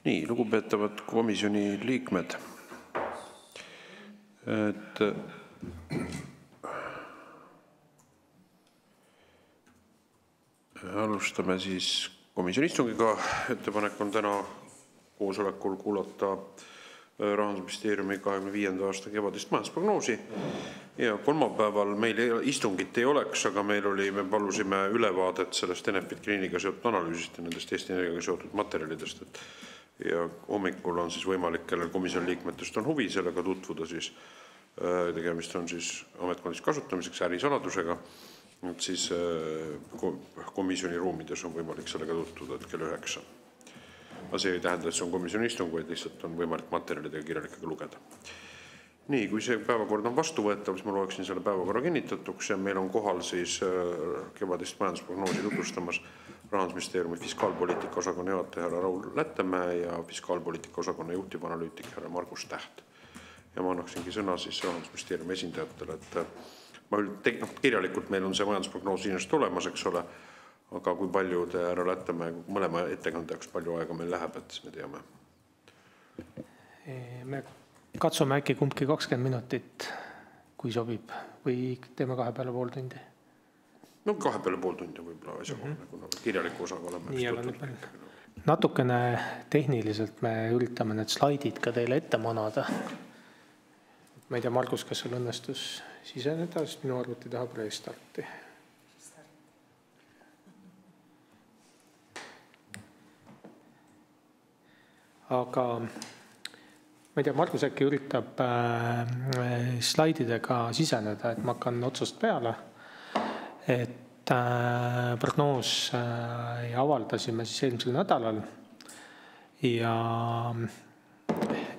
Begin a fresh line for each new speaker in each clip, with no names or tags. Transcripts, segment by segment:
Nii, lugupeetavad komisjoni liikmed. Alustame siis komisjoni istungiga. Ettepanek on täna koosolekul kuulata Rahandusministeeriumi 25. aasta kevadist majandusprognoosi. Ja kolmapäeval meil istungit ei oleks, aga me palusime ülevaadet sellest Enefit Greeniga seotud analüüsist ja nendest Eesti Energiaga seotud materjalidest. Ja hommikul on siis võimalik, kellel komisjoni liikmetest on huvi sellega tutvuda, siis tegemist on siis ametkondlikuks kasutamiseks ärisaladusega. Siis komisjoni ruumides on võimalik sellega tutvuda kell 9. Aga see ei tähenda, et see on komisjoni istung, vaid lihtsalt on võimalik materjalidega kirjalikega lugeda. Nii, kui see päevakord on vastuvõetav, siis ma loeksin selle päevakorra kinnitatuks ja meil on kohal siis kevadist majandusprognoosi tutvustamas Rahandusministeeriumi fiskaalpoliitika osakonna juhataja härra Raul Lättemäe ja fiskaalpoliitika osakonna juhtivanalüütik härra Margus Täht. Ja ma annaksingi sõna siis Rahandusministeeriumi esindajatele, et kirjalikult meil on see majandusprognoos inimest olemas, eks ole, aga kui palju te härra Lättemäe mõlema ettekandajaks palju aega meil läheb, et me teame?
Me katsume äkki kumbki 20 minutit, kui sobib, või teeme 2,5 tundi?
No 2,5 tundi võib-olla asjakohane, kuna kirjaliku osaga oleme.
Natukene tehniliselt me üritame need slaidid ka teile ette manada. Ma ei tea, Margus, kas sul õnnestus siseneda, sest minu arvuti tahab restarti. Aga ma ei tea, Margus äkki üritab slaididega siseneda, et ma hakkan otsast peale. Et prognoos avaldasime siis eelmisel nädalal ja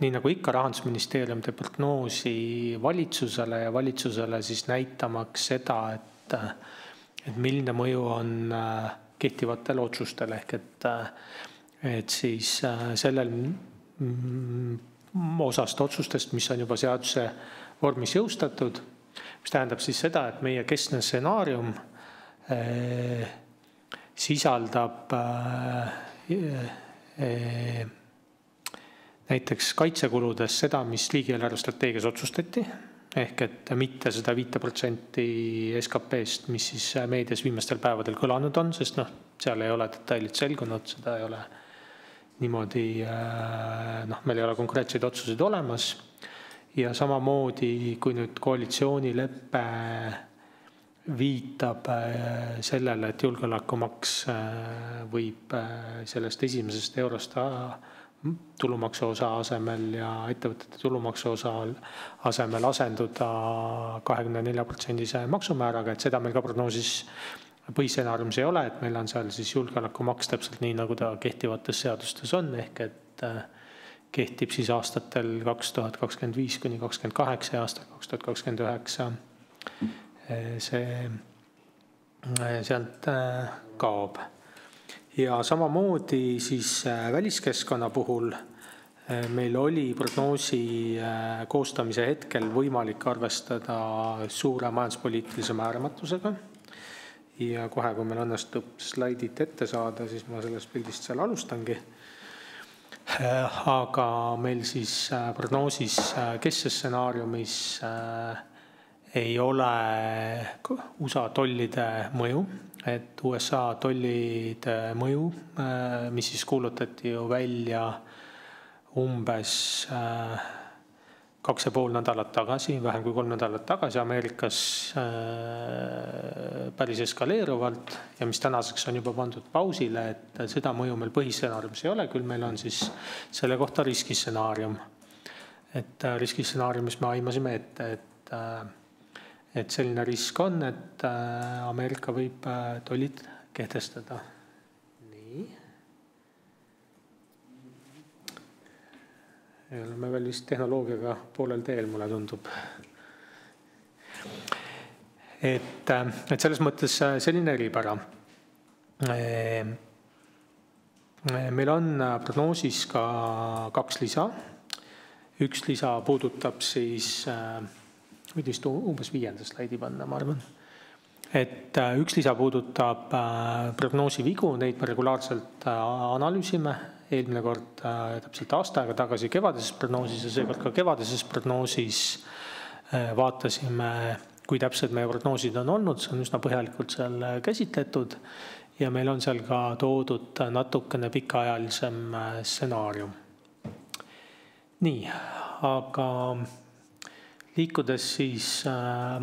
nii nagu ikka Rahandusministeerium teeb prognoosi valitsusele ja valitsusele siis näitamaks seda, et milline mõju on kehtivatel otsustel ehk et siis sellel osast otsustest, mis on juba seaduse vormis jõustatud, mis tähendab siis seda, et meie keskne stsenaarium sisaldab näiteks kaitsekuludes seda, mis riigieelarve strateegias otsustati, ehk et mitte seda 5% SKP-st, mis siis meedias viimastel päevadel kõlanud on, sest seal ei ole detailid selgunud, seda ei ole niimoodi, meil ei ole konkreetseid otsuseid olemas. Ja samamoodi, kui nüüd koalitsioonileppe viitab sellele, et julgeolekumaks võib sellest esimesest eurost tulumaksu osa asemel ja ettevõtete tulumaksu osa asemel asenduda 24% maksumääraga, et seda meil ka prognoosis põhistsenaariumis ei ole, et meil on seal siis julgeolekumaks täpselt nii, nagu ta kehtivates seadustes on, ehk et kehtib siis aastatel 2025 kuni 2028 ja aastal 2029 see sealt kaob. Ja samamoodi siis väliskeskkonna puhul meil oli prognoosi koostamise hetkel võimalik arvestada suure majanduspoliitilise määramatusega. Ja kohe, kui meil õnnestub slaidid ette saada, siis ma sellest pildist seal alustangi. Aga meil siis prognoosis keskses stsenaariumis ei ole USA tollide mõju, et USA tollide mõju, mis siis kuulutati ju välja umbes 2,5 nädalat tagasi, vähem kui 3 nädalat tagasi Ameerikas päris eskaleeruvalt ja mis tänaseks on juba pandud pausile, et seda mõju meil põhistsenaariumis ei ole, küll meil on siis selle kohta riskistsenaarium. Et riskistsenaariumis me aimasime ette, et selline risk on, et Ameerika võib tollid kehtestada. Nii. Me veel vist tehnoloogiaga poolel teel, mulle tundub. Et selles mõttes selline eripära. Meil on prognoosis ka 2 lisa. Üks lisa puudutab siis, võid vist umbes 5. slaidi panna, ma arvan. Et üks lisa puudutab prognoosi vigu, neid me regulaarselt analüüsime eelmine kord täpselt aasta aega tagasi kevadises prognoosis ja seekord ka kevadises prognoosis vaatasime, kui täpsed meie prognoosid on olnud, see on üsna põhjalikult seal käsitletud ja meil on seal ka toodud natukene pikaajalisem stsenaarium. Nii, aga liikudes siis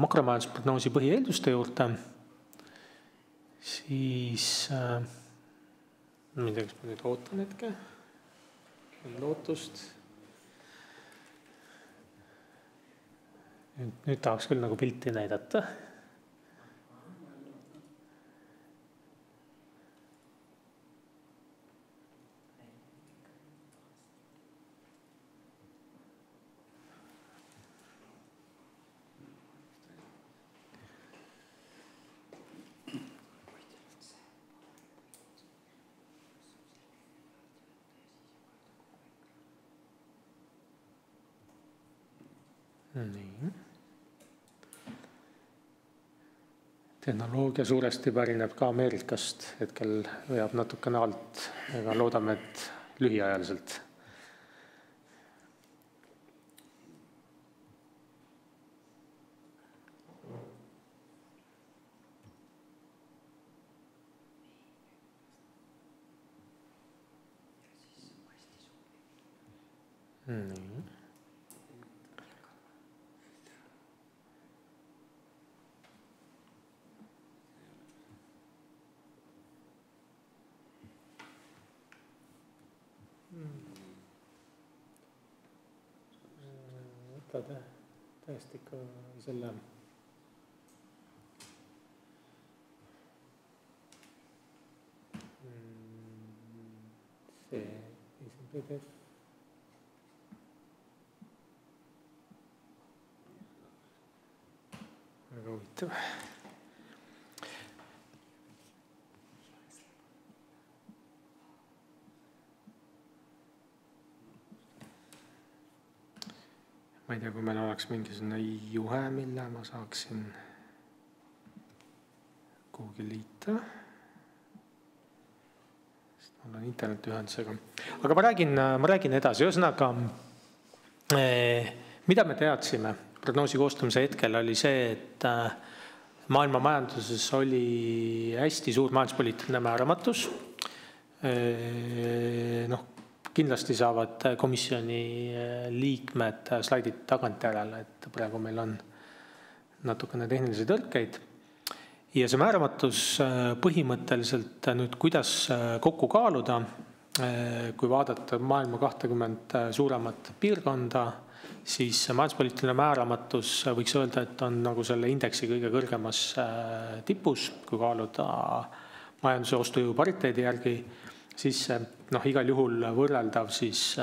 makromajandusprognoosi põhieelduste juurde, siis mida, kas ma nüüd ootan hetke, lootust. Nüüd tahaks küll nagu pilti näidata. Nii. Tehnoloogia suuresti pärineb ka Ameerikast, hetkel veab natukene alt, aga loodame, et lühiajaliselt. Nii. Täiesti ikka selle see PDF. Väga huvitav. Ma ei tea, kui meil oleks mingisugune juhe, mille ma saaksin kuhugi liita. Sest mul on internetiühendusega. Aga ma räägin edasi. Ühesõnaga, mida me teadsime prognoosi koostamise hetkel oli see, et maailma majanduses oli hästi suur majanduspoliitiline määramatus. Kindlasti saavad komisjoni liikmed slaidid tagantjärele, et praegu meil on natukene tehnilisi tõrkeid. Ja see määramatus põhimõtteliselt nüüd kuidas kokku kaaluda, kui vaadata maailma 20 suuremat piirkonda, siis majanduspoliitiline määramatus võiks öelda, et on nagu selle indeksi kõige kõrgemas tipus, kui kaaluda majanduse ostujõu pariteedi järgi, siis igal juhul võrreldav siis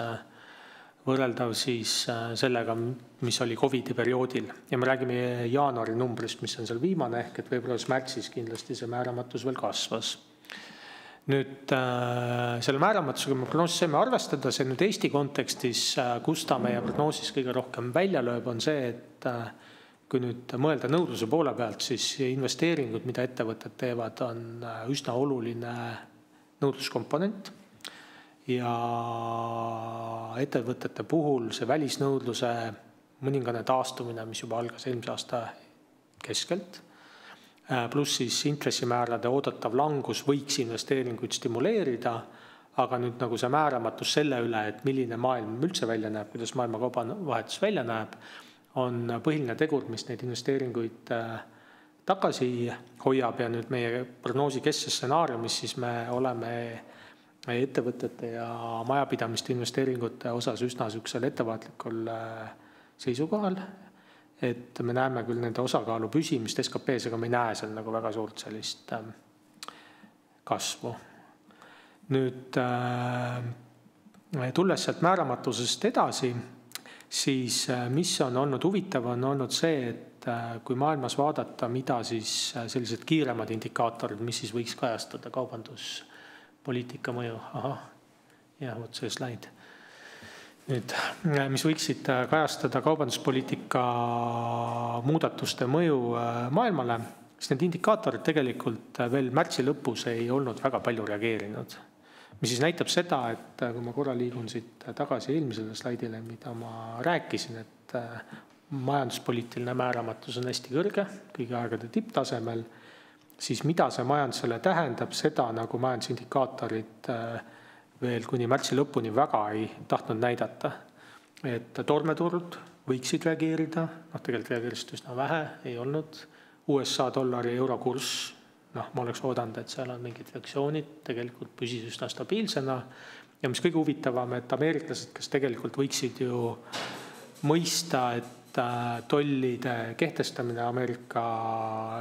sellega, mis oli COVID-i perioodil. Ja me räägime jaanuari numbrist, mis on seal viimane, ehk et veebruaris-märtsis kindlasti see määramatus veel kasvas. Nüüd selle määramatusega me prognoosis saime arvestada, see nüüd Eesti kontekstis, kus ta meie prognoosis kõige rohkem välja lööb, on see, et kui nüüd mõelda nõudluse poole pealt, siis investeeringud, mida ettevõtted teevad, on üsna oluline nõudluskomponent ja ettevõtete puhul see välisnõudluse mõningane taastumine, mis juba algas eelmise aasta keskelt, pluss siis intressimäärade oodatav langus võiks investeeringuid stimuleerida, aga nüüd nagu see määramatus selle üle, et milline maailm üldse välja näeb, kuidas maailma kaubavahetus välja näeb, on põhiline tegur, mis neid investeeringuid tagasi hoiab ja nüüd meie prognoosi keskses stsenaariumis siis me oleme ettevõtete ja majapidamiste investeeringute osas üsna sükksel ettevaatlikul seisukohal, et me näeme küll nende osakaalu püsimist SKP-s, aga me ei näe seal nagu väga suurt sellist kasvu. Nüüd tulles sealt määramatusest edasi, siis mis on olnud huvitav, on olnud see, et kui maailmas vaadata, mida siis sellised kiiremad indikaatorid, mis siis võiks kajastada kaubanduspoliitika mõju. Vot see slaid. Nüüd, mis võiksid kajastada kaubanduspoliitika muudatuste mõju maailmale, siis need indikaatorid tegelikult veel märtsi lõpus ei olnud väga palju reageerinud. mis siis näitab seda, et kui ma korra liigun siit tagasi eelmisele slaidile, mida ma rääkisin, et majanduspoliitiline määramatus on hästi kõrge, kõigi aegade tipptasemel, siis mida see majandusele tähendab, seda nagu majandusindikaatorid veel kuni märtsi lõpuni väga ei tahtnud näidata. Et tormeturud võiksid reageerida, tegelikult reageerist üsna vähe, ei olnud. USA dollari euro kurss, ma oleks oodanud, et seal on mingid reaktsioonid, tegelikult püsis üsna stabiilsena. Ja mis kõige huvitavam, et ameeriklased, kes tegelikult võiksid ju mõista, et tollide kehtestamine Ameerika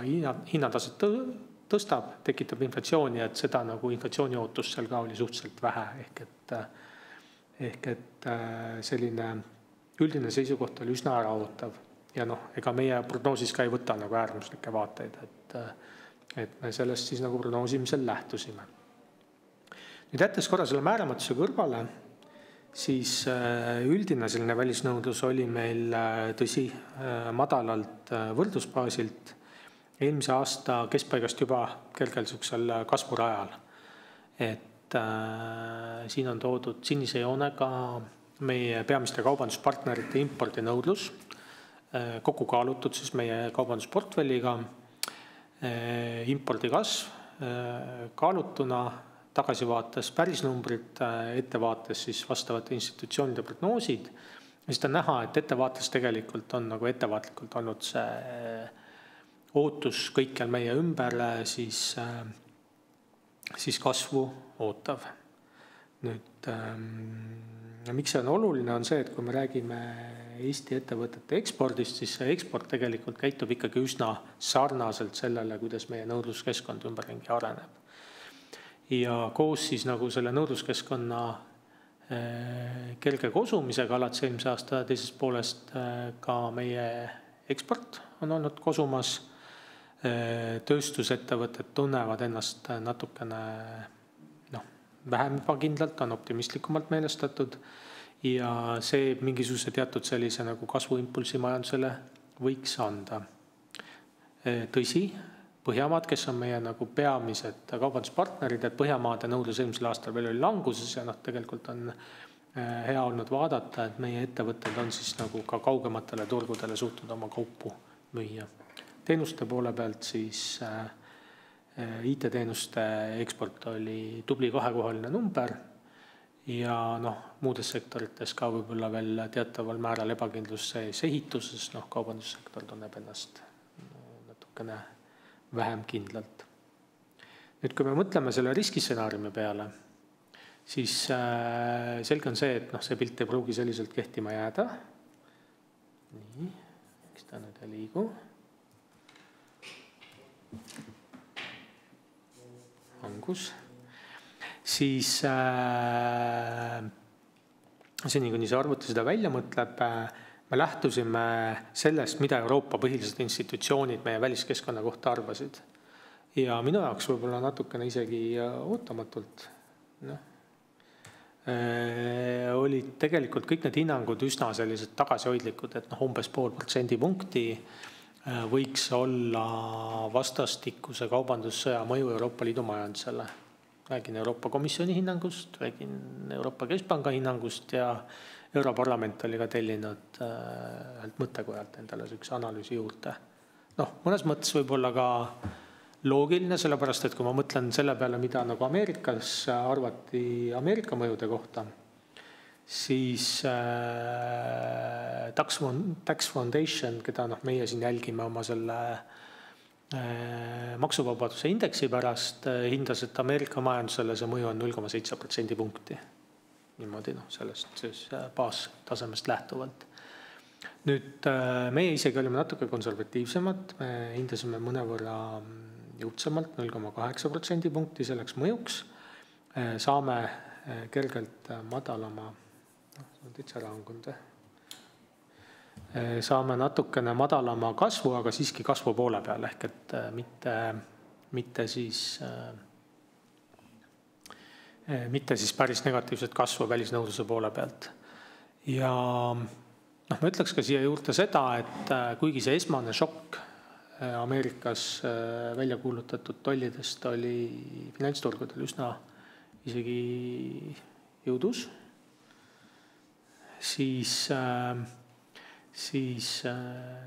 hinnataset tõstab, tekitab inflatsiooni, et seda nagu inflatsiooni ootust seal ka oli suhteliselt vähe. Ehk et selline üldine seisukoht oli üsna äraootav. Ja ega meie prognoosis ka ei võta nagu äärmuslikke vaateid, et me sellest siis nagu prognoosimisel lähtusime. Nüüd jättes korra selle määramatuse kõrvale, siis üldine selline välisnõudlus oli meil tõsi madalalt võrdlusbaasilt eelmise aasta keskpaigast juba kergel suksel kasvurajal. Et siin on toodud sinise joonega meie peamiste kaubanduspartnerite impordinõudlus, kokku kaalutud siis meie kaubandusportfelliga, impordi kasv kaalutuna, tagasivaates pärisnumbrid, ettevaates siis vastavate institutsioonide prognoosid. Ja siis on näha, et ettevaates tegelikult on nagu ettevaatlikult olnud see ootus kõikjal meie ümber siis kasvu ootav. Nüüd, miks see on oluline, on see, et kui me räägime Eesti ettevõtete ekspordist, siis see eksport tegelikult käitub ikkagi üsna sarnaselt sellele, kuidas meie nõudluskeskkond ümberringi areneb. Ja koos siis nagu selle nõudluskeskkonna kerge kosumisega alates eelmise aasta teisest poolest ka meie eksport on olnud kosumas. Tööstusettevõtted tunnevad ennast natukene vähem ebakindlalt, on optimistlikumalt meelestatud ja see mingisuguse teatud sellise nagu kasvuimpulsi majandusele võiks anda. Tõsi, Põhjamaad, kes on meie nagu peamised kaubanduspartnerid, et Põhjamaade nõudlus eelmisel aastal veel oli languses ja tegelikult on hea olnud vaadata, et meie ettevõtted on siis nagu ka kaugematele turgudele suutnud oma kaupu müüa. Teenuste poole pealt siis IT-teenuste eksport oli tubli kahekohaline number ja muudes sektorites ka võib-olla veel teataval määral ebakindlus sees ehituses, kaubandussektor tunneb ennast natukene vähem kindlalt. Nüüd, kui me mõtleme selle riskistsenaariumi peale, siis selge on see, et see pilt ei pruugi selliselt kehtima jääda. Nii, miks ta nüüd ei liigu? Hangus. Siis seni, kuni see arvuti seda välja mõtleb, me lähtusime sellest, mida Euroopa põhilised institutsioonid meie väliskeskkonna kohta arvasid. Ja minu jaoks võib-olla natukene isegi ootamatult olid tegelikult kõik need hinnangud üsna sellised tagasihoidlikud, et umbes 0,5% võiks olla vastastikuse kaubandussõja mõju Euroopa Liidu majandusele. Räägin Euroopa Komisjoni hinnangust, räägin Euroopa Keskpanga hinnangust ja Europarlament oli ka tellinud mõttekojalt endale üks analüüsi juurde. Mõnes mõttes võib olla ka loogiline, sellepärast, et kui ma mõtlen selle peale, mida nagu Ameerikas arvati Ameerika mõjude kohta, siis Tax Foundation, keda meie siin jälgime oma selle maksuvabaduse indeksi pärast, hindas, et Ameerika majandusele see mõju on 0,7% punkti. Niimoodi sellest baastasemest lähtuvalt. Nüüd meie isegi olime natuke konservatiivsemad, me hindasime mõnevõrra jõudsamalt 0,8% punkti selleks mõjuks. Saame kergelt madalama saame natukene madalama kasvu, aga siiski kasvu poole peal, ehk et mitte siis päris negatiivset kasvu välisnõudluse poole pealt. Ja ma ütleks ka siia juurde seda, et kuigi see esmane šokk Ameerikas välja kuulutatud tollidest oli finantsturgudel üsna isegi jõudus, siis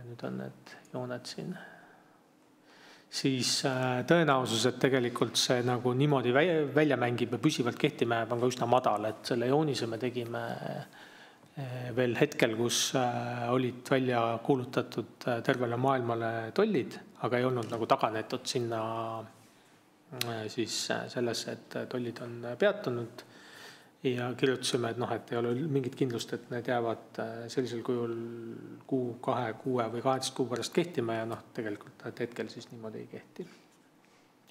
nüüd on need jooned siin, siis tõenäosus, et tegelikult see nagu niimoodi välja mängib ja püsivalt kehtima jääb, on ka üsna madal, et selle joonise me tegime veel hetkel, kus olid välja kuulutatud tervele maailmale tollid, aga ei olnud nagu taganetud sinna siis sellesse, et tollid on peatunud ja kirjutasime, et et ei ole mingit kindlust, et need jäävad sellisel kujul 2, 6 või 18 kuu pärast kehtima ja tegelikult hetkel siis niimoodi ei kehti.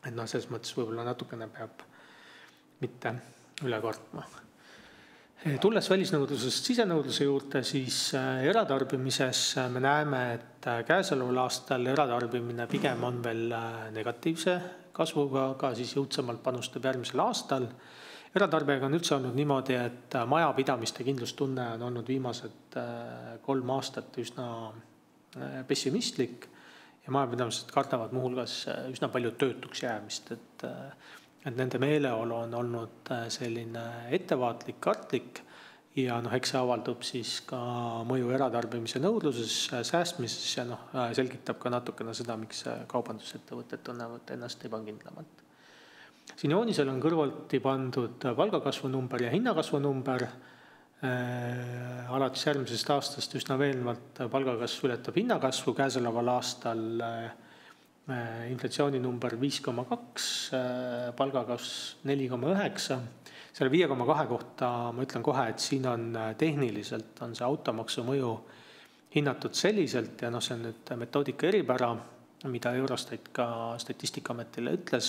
Et selles mõttes võib-olla natukene peab mitte üle kartma. Tulles välisnõudlusest sisenõudluse juurde, siis eratarbimises me näeme, et käesoleval aastal eratarbimine pigem on veel negatiivse kasvuga, aga siis jõudsamalt panustab järgmisel aastal. Eratarbijaga on üldse olnud niimoodi, et majapidamiste kindlustunne on olnud viimased 3 aastat üsna pessimistlik ja majapidamised kardavad muuhulgas üsna palju töötuks jäämist, et nende meeleolu on olnud selline ettevaatlik, kartlik ja eks see avaldub siis ka mõju eratarbimise nõudluses, säästmises ja selgitab ka natukene seda, miks kaubandusettevõtted tunnevad ennast ebakindlamalt. Siin joonisel on kõrvalti pandud palgakasvu number ja hinnakasvu number. Alates järgmisest aastast üsna veenvalt palgakasv ületab hinnakasvu, käesoleval aastal inflatsiooni number 5,2, palgakasv 4,9. Selle 5,2 kohta ma ütlen kohe, et siin on tehniliselt on see automaksu mõju hinnatud selliselt ja see on nüüd metoodika eripära, mida Eurostat ka Statistikaametile ütles,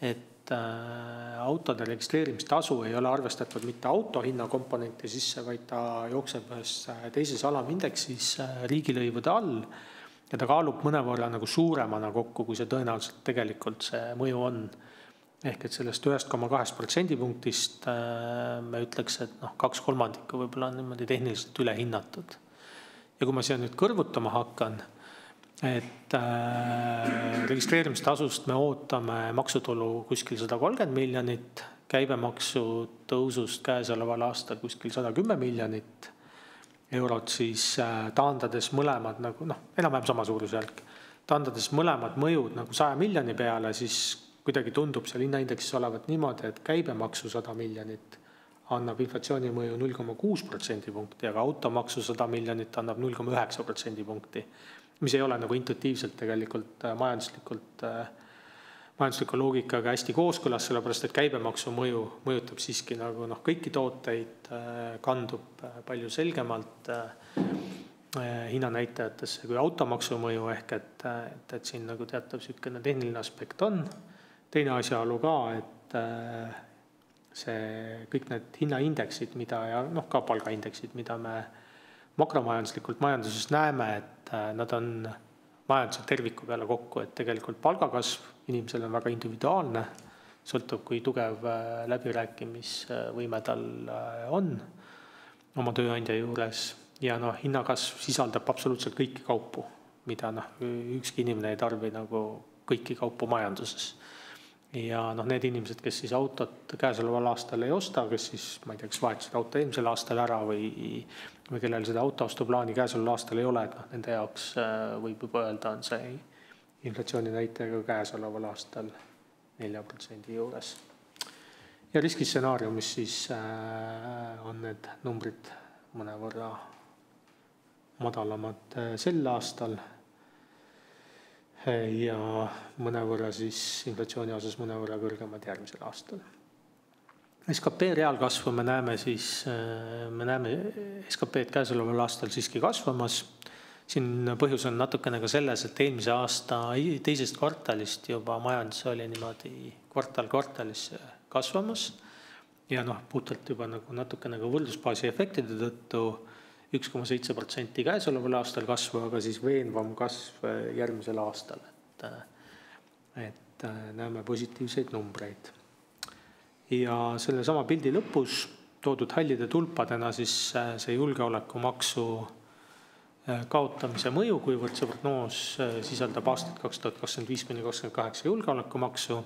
et autode registreerimistasu ei ole arvestatud mitte auto hinnakomponenti sisse, vaid ta jookseb ühes teises alamindeksis riigilõivude all ja ta kaalub mõnevõrra nagu suuremana kokku, kui see tõenäoliselt tegelikult see mõju on. Ehk et sellest 1,2% punktist me ütleks, et 2/3 võib-olla on niimoodi tehniliselt üle hinnatud. Ja kui ma siia nüüd kõrvutama hakkan, et registreerimistasust me ootame maksutulu kuskil 130 miljonit, käibemaksu tõusust käesoleval aastal kuskil 110 miljonit eurot, siis taandades mõlemad nagu enam-vähem sama suurusjärk, taandades mõlemad mõjud nagu 100 miljoni peale, siis kuidagi tundub seal hinnaindeksis olevat niimoodi, et käibemaksu 100 miljonit annab inflatsiooni mõju 0,6% punkti, aga automaksu 100 miljonit annab 0,9% punkti, mis ei ole nagu intuitiivselt tegelikult majandusliku loogikaga hästi kooskõlas, sellepärast et käibemaksu mõju mõjutab siiski nagu kõiki tooteid, kandub palju selgemalt hinnanäitajatesse kui automaksu mõju, ehk et siin nagu teatav sükene tehniline aspekt on. Teine asjaolu ka, et see kõik need hinnaindeksid, mida ja ka palgaindeksid, mida me makromajanduslikult majanduses näeme, et nad on majanduse terviku peale kokku, et tegelikult palgakasv inimesel on väga individuaalne, sõltub kui tugev läbirääkimisvõime tal on oma tööandja juures ja hinnakasv sisaldab absoluutselt kõiki kaupu, mida ükski inimene ei tarbi nagu kõiki kaupu majanduses. Ja need inimesed, kes siis autot käesoleval aastal ei osta, kes siis, ma ei tea, kes vahetasid auto eelmisel aastal ära või kellel seda autoostuplaani käesoleval aastal ei ole, et nende jaoks võib juba öelda, on see inflatsiooni näitajaga käesoleval aastal 4% juures. Ja riskistsenaariumis siis on need numbrid mõnevõrra madalamad sel aastal ja mõnevõrra siis inflatsiooni osas mõnevõrra kõrgemad järgmisel aastal. SKP reaalkasvu me näeme SKP-d käesoleval aastal siiski kasvamas. Siin põhjus on natukene ka selles, et eelmise aasta teisest kvartalist juba majandus oli niimoodi kvartalis kasvamas ja puhtalt juba nagu natukene ka võrdlusbaasi efektide tõttu 1,7% käesoleval aastal kasvu, aga siis veenvam kasv järgmisel aastal. Et näeme positiivseid numbreid. Ja selle sama pildi lõpus toodud hallide tulpadena siis see julgeolekumaksu kaotamise mõju, kuivõrd see prognoos sisaldab aastat 2025–2028 julgeolekumaksu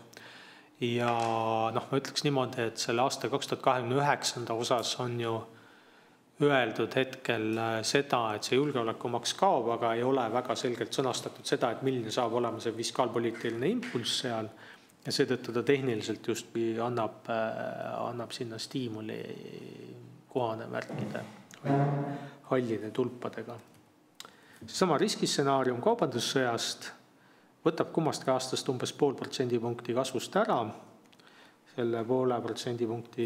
ja noh, ma ütleks niimoodi, et selle aasta 2029 osas on ju öeldud hetkel seda, et see julgeolekumaks kaob, aga ei ole väga selgelt sõnastatud seda, et milline saab olema see fiskaalpoliitiline impulss seal ja seetõttu ta tehniliselt justkui annab sinna stiimuli kohane märkida hallide tulpadega. Seesama riskistsenaarium kaubandussõjast võtab kummastki aastast umbes 0,5% kasvust ära. Selle 0,5%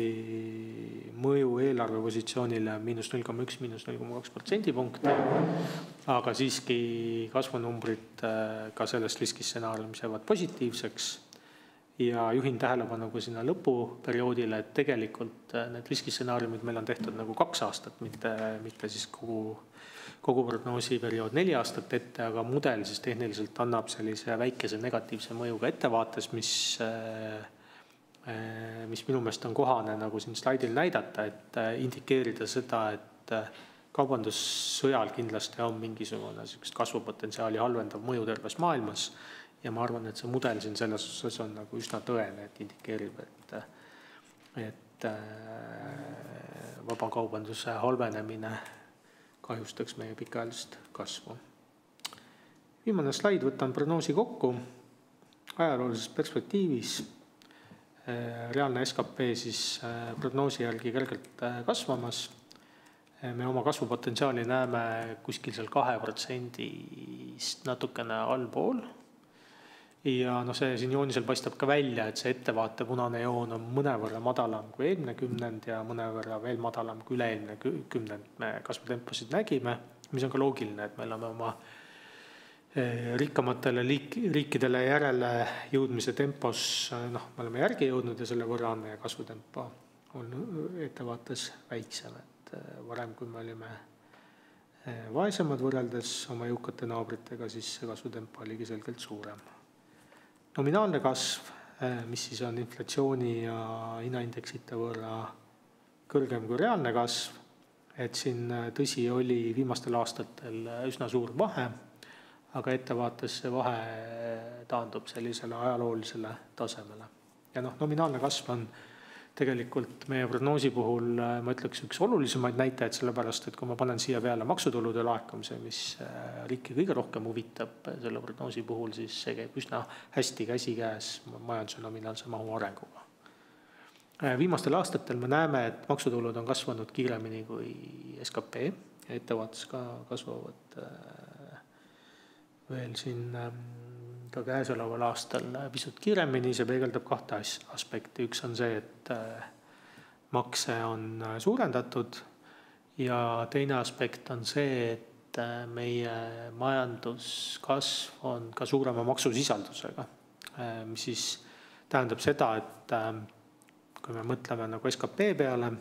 mõju eelarvepositsioonile -0,1, -0,2%, aga siiski kasvunumbrid ka sellest riskistsenaariumis jäävad positiivseks. Ja juhin tähelepanu ka sinna lõpuperioodile, et tegelikult need riskistsenaariumid meil on tehtud nagu 2 aastat, mitte siis kogu prognoosiperiood 4 aastat ette, aga mudel siis tehniliselt annab sellise väikese negatiivse mõjuga ettevaates, mis minu meelest on kohane nagu siin slaidil näidata, et indikeerida seda, et kaubandussõjal kindlasti on mingisugune kasvupotentsiaali halvendav mõju terves maailmas. Ja ma arvan, et see mudel siin selles osas on nagu üsna tõene, et indikeerib, et vabakaubanduse halvenemine kahjustaks meie pikaajalist kasvu. Viimane slaid, võtan prognoosi kokku. Ajaloolises perspektiivis reaalne SKP siis prognoosi järgi kergelt kasvamas. Me oma kasvupotentsiaali näeme kuskil seal 2% natukene allpool. Ja no see siin joonisel paistab ka välja, et see ettevaate punane joon on mõnevõrra madalam kui eelmine kümnend ja mõnevõrra veel madalam kui üle-eelmine kümnend. Me kasvutemposid nägime, mis on ka loogiline, et me oleme oma rikkamatele riikidele järele jõudmise tempos, me oleme järgi jõudnud ja selle võrra on meie kasvutempo on ettevaates väiksem, et varem, kui me olime vaesemad võrreldes oma jõukate naabritega, siis see kasvutempo oligi selgelt suurem. Nominaalne kasv, mis siis on inflatsiooni ja hinnaindeksite võrra kõrgem kui reaalne kasv, et siin tõsi oli viimastel aastatel üsna suur vahe, aga ettevaates see vahe taandub sellisele ajaloolisele tasemele. Ja nominaalne kasv on tegelikult meie prognoosi puhul, ma ütleks, üks olulisemaid näitajaid, sellepärast, et kui ma panen siia peale maksutulude laekumise, mis riiki kõige rohkem huvitab selle prognoosi puhul, siis see käib üsna hästi käsikäes majanduse nominaalse mahu arenguga. Viimastel aastatel me näeme, et maksutulud on kasvanud kiiremini kui SKP ja ettevaates ka kasvavad veel siin ka käesoleval aastal pisut kiiremini, see peegeldab 2 aspekti. Üks on see, et makse on suurendatud ja teine aspekt on see, et meie majanduskasv on ka suurema maksusisaldusega, mis siis tähendab seda, et kui me mõtleme nagu SKP peale,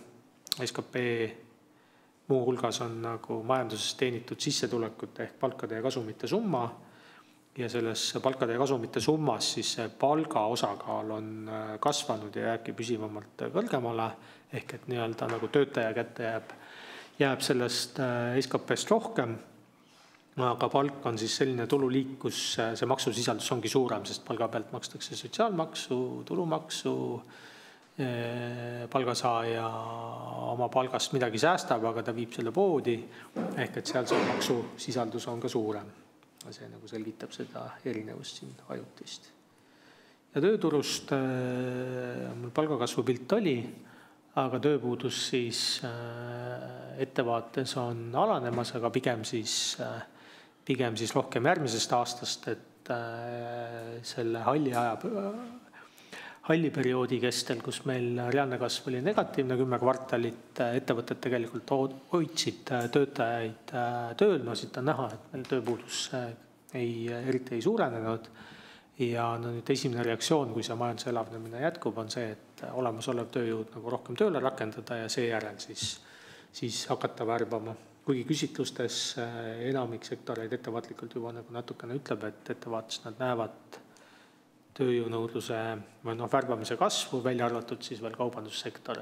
SKP muu hulgas on nagu majanduses teenitud sissetulekute ehk palkade ja kasumite summa ja selles palkade ja kasumite summas siis see palga osakaal on kasvanud ja jääbki püsivamalt kõrgemale ehk et nii-öelda nagu töötaja kätte jääb sellest SKP-st rohkem, aga palk on siis selline tululiik, kus see maksusisaldus ongi suurem, sest palga pealt makstakse sotsiaalmaksu, tulumaksu, palgasaaja oma palgast midagi säästab, aga ta viib selle poodi ehk et seal see maksusisaldus on ka suurem. See nagu selgitab seda erinevust siin ajutist. Ja tööturust mul palgakasvu pilt oli, aga tööpuudus siis ettevaates on alanemas, aga pigem siis rohkem järgmisest aastast, et selle halli perioodi kestel, kus meil reaalne kasv oli negatiivne 10 kvartalit, ettevõtted tegelikult hoidsid töötajaid tööl, siit on näha, et meil tööpuudus eriti ei suurenenud ja nüüd esimene reaktsioon, kui see majanduse elavnemine jätkub, on see, et olemasolev tööjõud nagu rohkem tööle rakendada ja seejärel siis hakata värbama. Kuigi küsitlustes enamik sektoreid ettevaatlikult juba nagu natukene ütleb, et ettevaates nad näevad tööjõunõudluse või värbamise kasvu, välja arvatud siis veel kaubandussektor,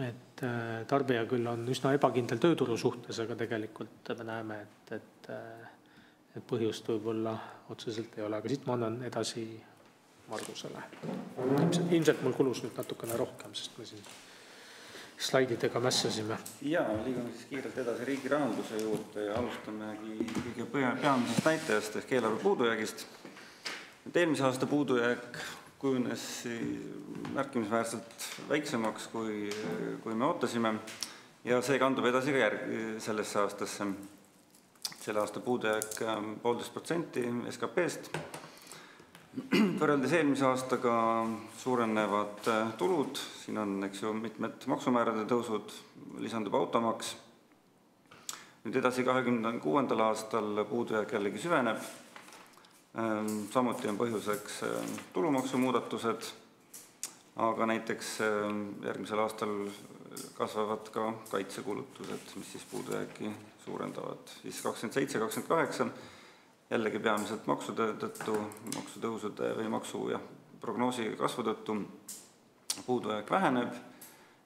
et tarbija küll on üsna ebakindel tööturu suhtes, aga tegelikult me näeme, et põhjust võib-olla otseselt ei ole, aga siit ma annan edasi Margusele. Ilmselt mul kulus nüüd natukene rohkem, sest me siin slaididega mässasime.
Ja, liigume siis kiirelt edasi riigi rahanduse juurde ja alustamegi kõige peamisest näitajast ehk eelarve puudujäägist. Eelmise aasta puudujääk kujunes märkimisväärselt väiksemaks, kui me ootasime ja see kandub edasi ka sellesse aastasse. Selle aasta puudujääk 1,5% SKP-st. Võrreldes eelmise aastaga suurenevad tulud, siin on mitmed maksumäärade tõusud, lisandub automaks. Nüüd edasi 2026. aastal puudujääk jällegi süveneb. Samuti on põhjuseks tulumaksumuudatused, aga näiteks järgmisel aastal kasvavad ka kaitsekulutused, mis siis puudujääki suurendavad. Siis 27-28 jällegi peamiselt maksude tõttu, maksutõusude või prognoosi kasvu tõttu puudujääk väheneb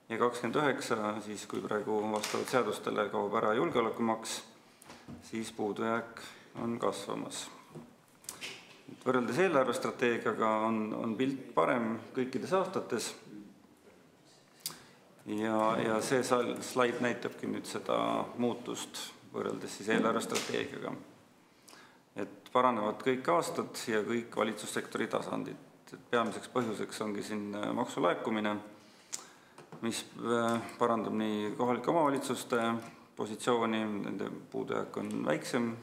ja 29, siis kui praegu vastavalt seadustele kaob ära julgeolekumaks, siis puudujääk on kasvamas. Võrreldes eelarvestrateegiaga on pilt parem kõikides aastates ja see slaid näitabki nüüd seda muutust võrreldes siis eelarvestrateegiaga. Et paranevad kõik aastad ja kõik valitsussektori tasandid. Peamiseks põhjuseks ongi siin maksulaekumine, mis parandab nii kohalike omavalitsuste positsiooni, nende puudujääk on väiksem,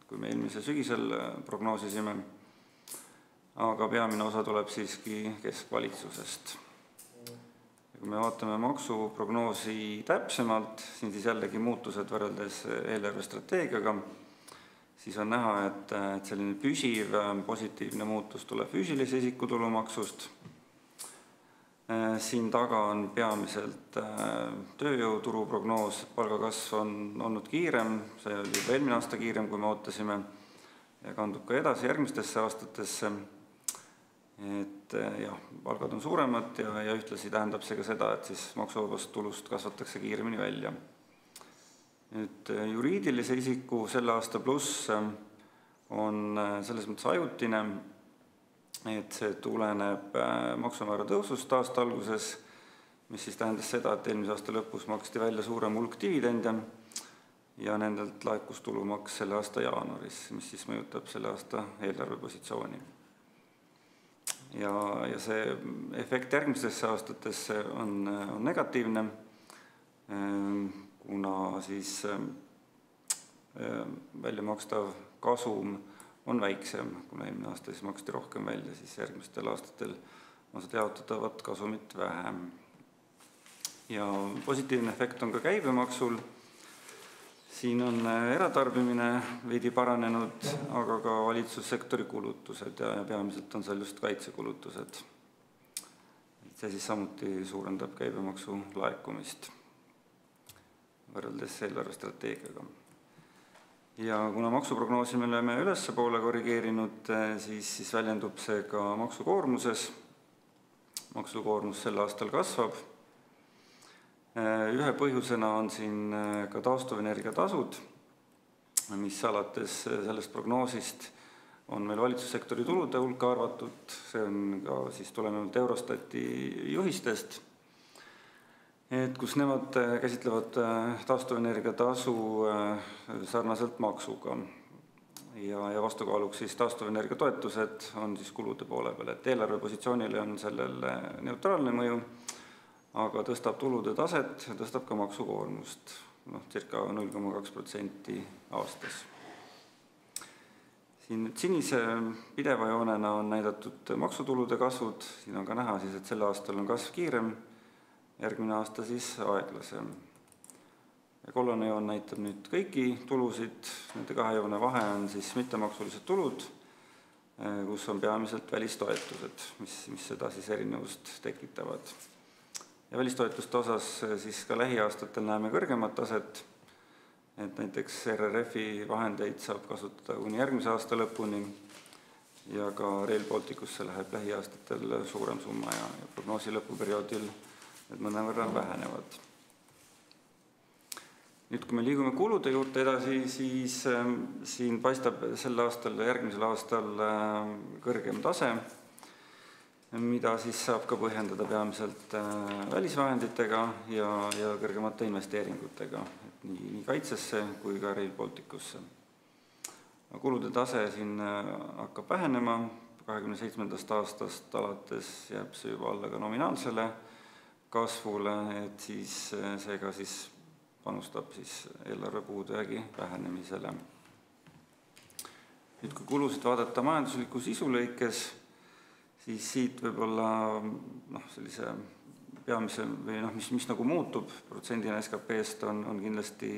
kui me eelmise sügisel prognoosisime, aga peamine osa tuleb siiski keskvalitsusest. Ja kui me vaatame maksuprognoosi täpsemalt, siin siis jällegi muutused võrreldes eelarvestrateegiaga, siis on näha, et selline püsiv positiivne muutus tuleb füüsilise isiku tulumaksust. Siin taga on peamiselt tööjõuturu prognoos, palgakasv on olnud kiirem, see oli juba eelmine aasta kiirem, kui me ootasime ja kandub ka edasi järgmistesse aastatesse. Et palgad on suuremad ja ühtlasi tähendab see ka seda, et siis maksuvabast tulust kasvatakse kiiremini välja. Nüüd juriidilise isiku selle aasta pluss on selles mõttes ajutine, et see tuleneb maksumäära tõusust aasta alguses, mis siis tähendas seda, et eelmise aasta lõpus maksti välja suurem hulk dividende ja nendelt laekus tulumaks selle aasta jaanuaris, mis siis mõjutab selle aasta eelarvepositsiooni. Ja see efekt järgmistesse aastatesse on negatiivne, kuna siis väljamakstav kasum on väiksem, kuna eelmine aasta siis maksti rohkem välja, siis järgmistel aastatel on seda jaotatavat kasumit vähem. Ja positiivne efekt on ka käibemaksul. Siin on eratarbimine veidi paranenud, aga ka valitsussektori kulutused ja peamiselt on seal just kaitsekulutused. See siis samuti suurendab käibemaksu laekumist võrreldes eelarvestrateegiaga. Ja kuna maksuprognoosi me oleme ülespoole korrigeerinud, siis väljendub see ka maksukoormuses. Maksukoormus sel aastal kasvab. Ühe põhjusena on siin ka taastuvenergia tasud, mis alates sellest prognoosist on meil valitsussektori tulude hulka arvatud. See on ka siis tulenevalt Eurostati juhistest, kus nemad käsitlevad taastuvenergia tasu sarnaselt maksuga ja vastukaaluks siis taastuvenergia toetused on siis kulude poole peal, et eelarvepositsioonile on sellel neutraalne mõju, aga tõstab tulude taset ja tõstab ka maksukoormust, circa 0,2% aastas. Siin sinise pideva joonena on näidatud maksutulude kasvud, siin on ka näha siis, et selle aastal on kasv kiirem, järgmine aasta siis aeglasem. Ja kollane joon näitab nüüd kõiki tulusid, nende kahe joone vahe on siis mittemaksulised tulud, kus on peamiselt välistoetused, mis seda siis erinevust tekitavad. Ja välistoetuste osas siis ka lähiaastatel näeme kõrgemat taset, et näiteks RRF-i vahendeid saab kasutada kuni järgmise aasta lõpuni ja ka Rail Balticusse läheb lähiaastatel suurem summa ja prognoosi lõpuperioodil need mõnevõrra vähenevad. Nüüd, kui me liigume kulude juurde edasi, siis siin paistab sel aastal ja järgmisel aastal kõrgem tase. mida siis saab ka põhjendada peamiselt välisvahenditega ja kõrgemate investeeringutega, et nii kaitsesse kui ka Rail Balticusse. Kulude tase siin hakkab vähenema, 27. aastast alates jääb see juba alla ka nominaalsele kasvule, et siis seega siis panustab siis eelarve puudujäägi vähenemisele. Nüüd, kui kulusid vaadata majandusliku sisu lõikes, siis siit võib-olla sellise peamise või mis nagu muutub protsendina SKP-st on kindlasti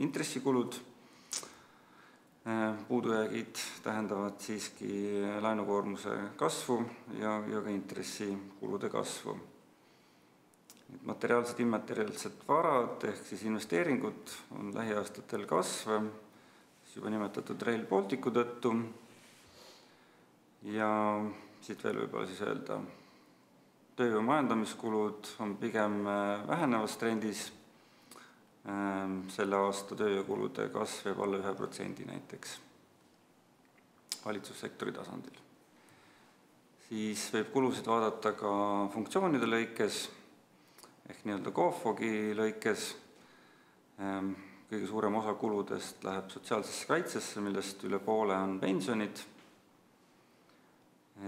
intressikulud. Puudujäägid tähendavad siiski laenukoormuse kasvu ja ka intressikulude kasvu. Materiaalsed immateriaalsed varad ehk siis investeeringud on lähiaastatel kasv, juba nimetatud Rail Balticu tõttu. Ja siit veel võib-olla siis öelda, tööjõu majandamiskulud on pigem vähenevas trendis. Selle aasta tööjõukulude kasv jääb alla 1% näiteks valitsussektori tasandil. Siis võib kulusid vaadata ka funktsioonide lõikes ehk nii-öelda KOFOG-i lõikes. Kõige suurem osa kuludest läheb sotsiaalsesse kaitsesse, millest üle poole on pensionid.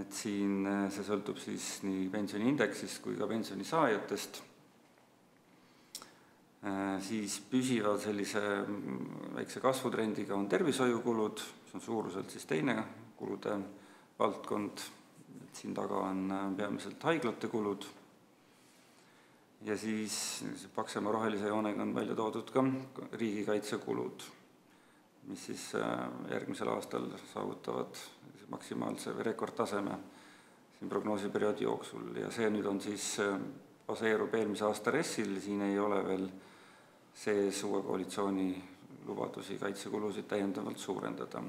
Et siin see sõltub siis nii pensioniindeksist kui ka pensionisaajatest. Siis püsiva sellise väikse kasvutrendiga on tervishoiukulud, see on suuruselt siis teine kulude valdkond. Siin taga on peamiselt haiglate kulud. Ja siis paksema rohelise joonega on välja toodud ka riigikaitsekulud, mis siis järgmisel aastal saavutavad maksimaalse või rekordtaseme siin prognoosiperioodi jooksul. Ja see nüüd on siis baseerub eelmise aasta RES-il, siin ei ole veel sees uue koalitsiooni lubadusi kaitsekulusid täiendavalt suurendada.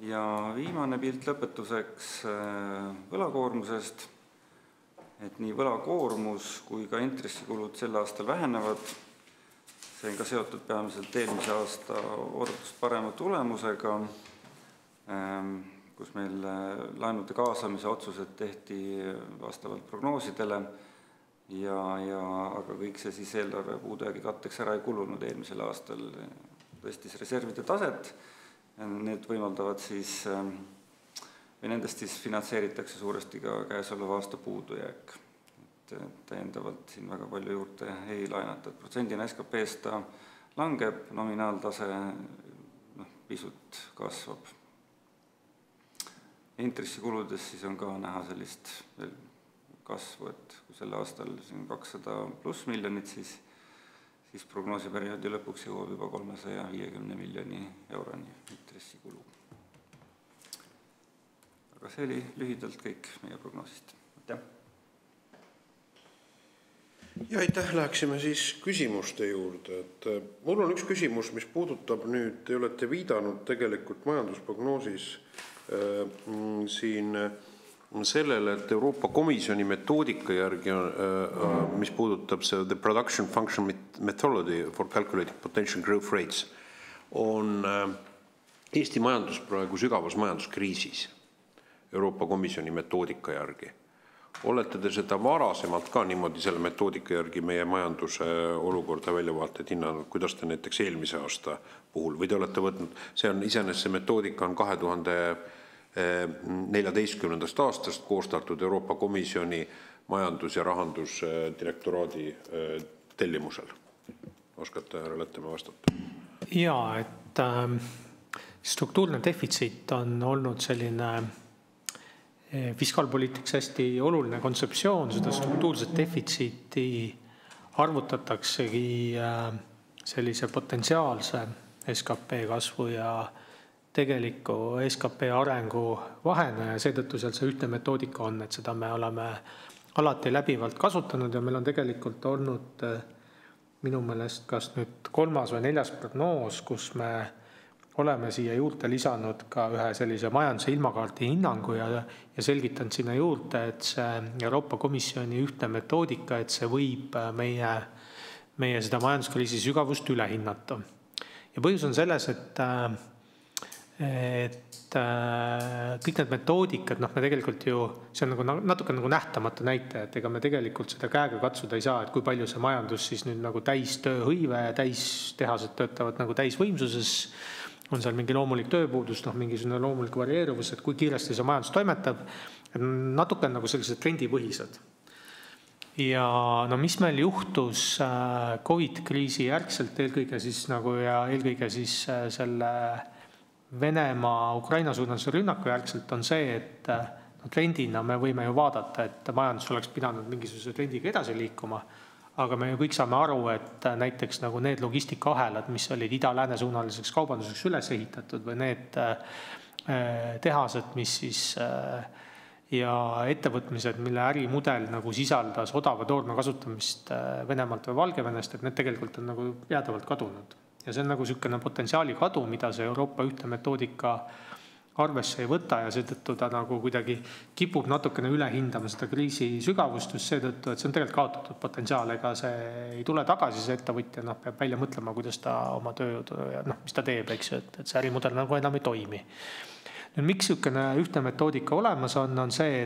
Ja viimane pilt lõpetuseks võlakoormusest, et nii võlakoormus kui ka intressikulud sel aastal vähenevad. See on ka seotud peamiselt eelmise aasta oodatust parema tulemusega, kus meil laenude kaasamise otsused tehti vastavalt prognoosidele, aga kõik see siis eelarve puudujäägi katteks ära ei kulunud eelmisel aastal. Tõstis reservide taset, need võimaldavad siis, või nendest siis finantseeritakse suuresti ka käesoleva aasta puudujääk. Täiendavalt siin väga palju juurde ei laenata, et protsendina SKP-st ta langeb, nominaaltase pisut kasvab. Intressikuludes siis on ka näha sellist kasvu, et kui selle aastal 200+ miljonit, siis prognoosiperioodi lõpuks jõuab juba 350 miljoni euroni intressikulu. Aga see oli lühidalt kõik meie prognoosist. Aitäh!
Ja aitäh, läheksime siis küsimuste juurde. Et mul on üks küsimus, mis puudutab nüüd, te olete viidanud tegelikult majandusprognoosis siin sellele, et Euroopa Komisjoni metoodika järgi, mis puudutab see the production function methodology for calculating potential growth rates, on Eesti majandus praegu sügavas majanduskriisis Euroopa Komisjoni metoodika järgi. Olete te seda varasemalt ka niimoodi selle metoodika järgi meie majanduse olukorda väljavaateid hinnanud, kuidas te näiteks eelmise aasta puhul, või te olete võtnud, see on iseenesest see metoodika on 2014. aastast koostatud Euroopa Komisjoni majandus- ja rahandusdirektoraadi tellimusel. Oskate härra Lettema vastata?
Jaa, et struktuurne defitsiit on olnud selline fiskaalpoliitiks hästi oluline kontseptsioon, seda struktuurset defitsiiti arvutataksegi sellise potentsiaalse SKP kasvu ja tegeliku SKP arengu vahena ja seetõttu seal see ühtne metoodika on, et seda me oleme alati läbivalt kasutanud ja meil on tegelikult olnud minu meelest kas nüüd 3. või 4. prognoos, kus me oleme siia juurde lisanud ka ühe sellise majanduse ilmakaardi hinnangu ja selgitanud sinna juurde, et see Euroopa Komisjoni ühtne metoodika, et see võib meie seda majanduskriisi sügavust üle hinnata. Ja põhjus on selles, et et kõik need metoodikad, me tegelikult ju, see on nagu natuke nagu nähtamatu näitaja, et ega me tegelikult seda käega katsuda ei saa, et kui palju see majandus siis nüüd nagu täis tööhõive ja täistehased töötavad nagu täisvõimsuses, on seal mingi loomulik tööpuudus, mingisugune loomulik varieeruvus, et kui kiiresti see majandus toimetab, natuke on nagu sellised trendipõhised. Ja mis meil juhtus COVID-kriisi järgselt eelkõige siis nagu ja eelkõige siis selle Venemaa Ukraina suunalise rünnaku järgselt on see, et trendina me võime ju vaadata, et majandus oleks pidanud mingisuguse trendiga edasi liikuma, aga me ju kõik saame aru, et näiteks nagu need logistikahelad, mis olid ida-lääne suunaliseks kaubanduseks üles ehitatud või need tehased, mis siis ja ettevõtmised, mille ärimudel nagu sisaldas odava toorme kasutamist Venemaalt või Valgevenest, et need tegelikult on nagu jäädavalt kadunud. Ja see on nagu selline potentsiaali kadu, mida see Euroopa ühtne metoodika arvesse ei võta ja seetõttu ta nagu kuidagi kipub natukene üle hindama seda kriisi sügavust just seetõttu, et see on tegelikult kaotatud potentsiaal, ega see ei tule tagasi, see ettevõtja peab välja mõtlema, kuidas ta oma tööd ja mis ta teeb, eks ju, et see ärimudel nagu enam ei toimi. Nüüd, miks selline ühtne metoodika olemas on see,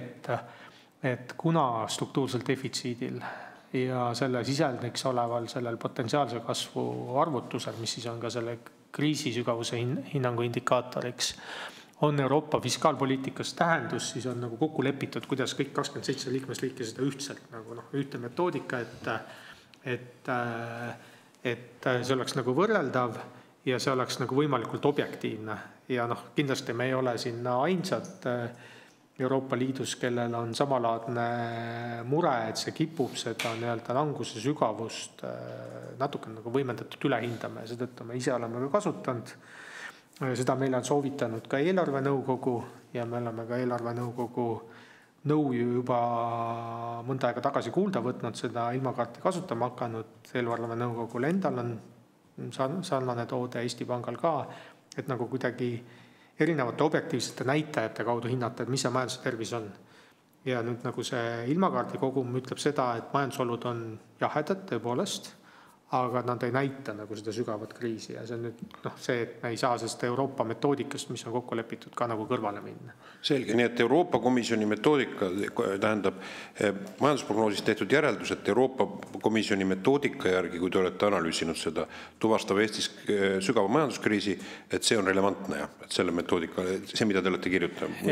et kuna struktuurselt defitsiidil ja selle sisendniks oleval sellel potentsiaalse kasvu arvutusel, mis siis on ka selle kriisi sügavuse hinnangu indikaatoriks, on Euroopa fiskaalpoliitikas tähendus, siis on nagu kokku lepitud, kuidas kõik 27 liikmesriiki seda ühtselt nagu ühtne metoodika, et see oleks nagu võrreldav ja see oleks nagu võimalikult objektiivne. Ja kindlasti me ei ole sinna ainsad Euroopa Liidus, kellel on samalaadne mure, et see kipub seda languse sügavust natuke nagu võimendatud üle hindama ja seetõttu me ise oleme ka kasutanud. Seda meile on soovitanud ka eelarvenõukogu ja me oleme ka eelarvenõukogu nõu juba mõnda aega tagasi kuulda võtnud, seda ilmakaarti kasutama hakanud. Eelarvenõukogul endal on sarnane toode Eesti Pangal ka, et nagu kuidagi erinevate objektiivsete näitajate kaudu hinnata, et mis see majanduse tervis on. Ja nüüd nagu see ilmakaardi kogum ütleb seda, et majandusolud on jahedad tõepoolest, aga nad ei näita nagu seda sügavat kriisi ja see on nüüd see, et me ei saa sellest Euroopa metoodikast, mis on kokku lepitud, ka nagu kõrvale minna.
Selge, nii et Euroopa Komisjoni metoodika tähendab majandusprognoosist tehtud järeldus, et Euroopa Komisjoni metoodika järgi, kui te olete analüüsinud seda, tuvastab Eestis sügava majanduskriisi, et see on relevantne ja et selle metoodika, see mida te olete kirjutanud.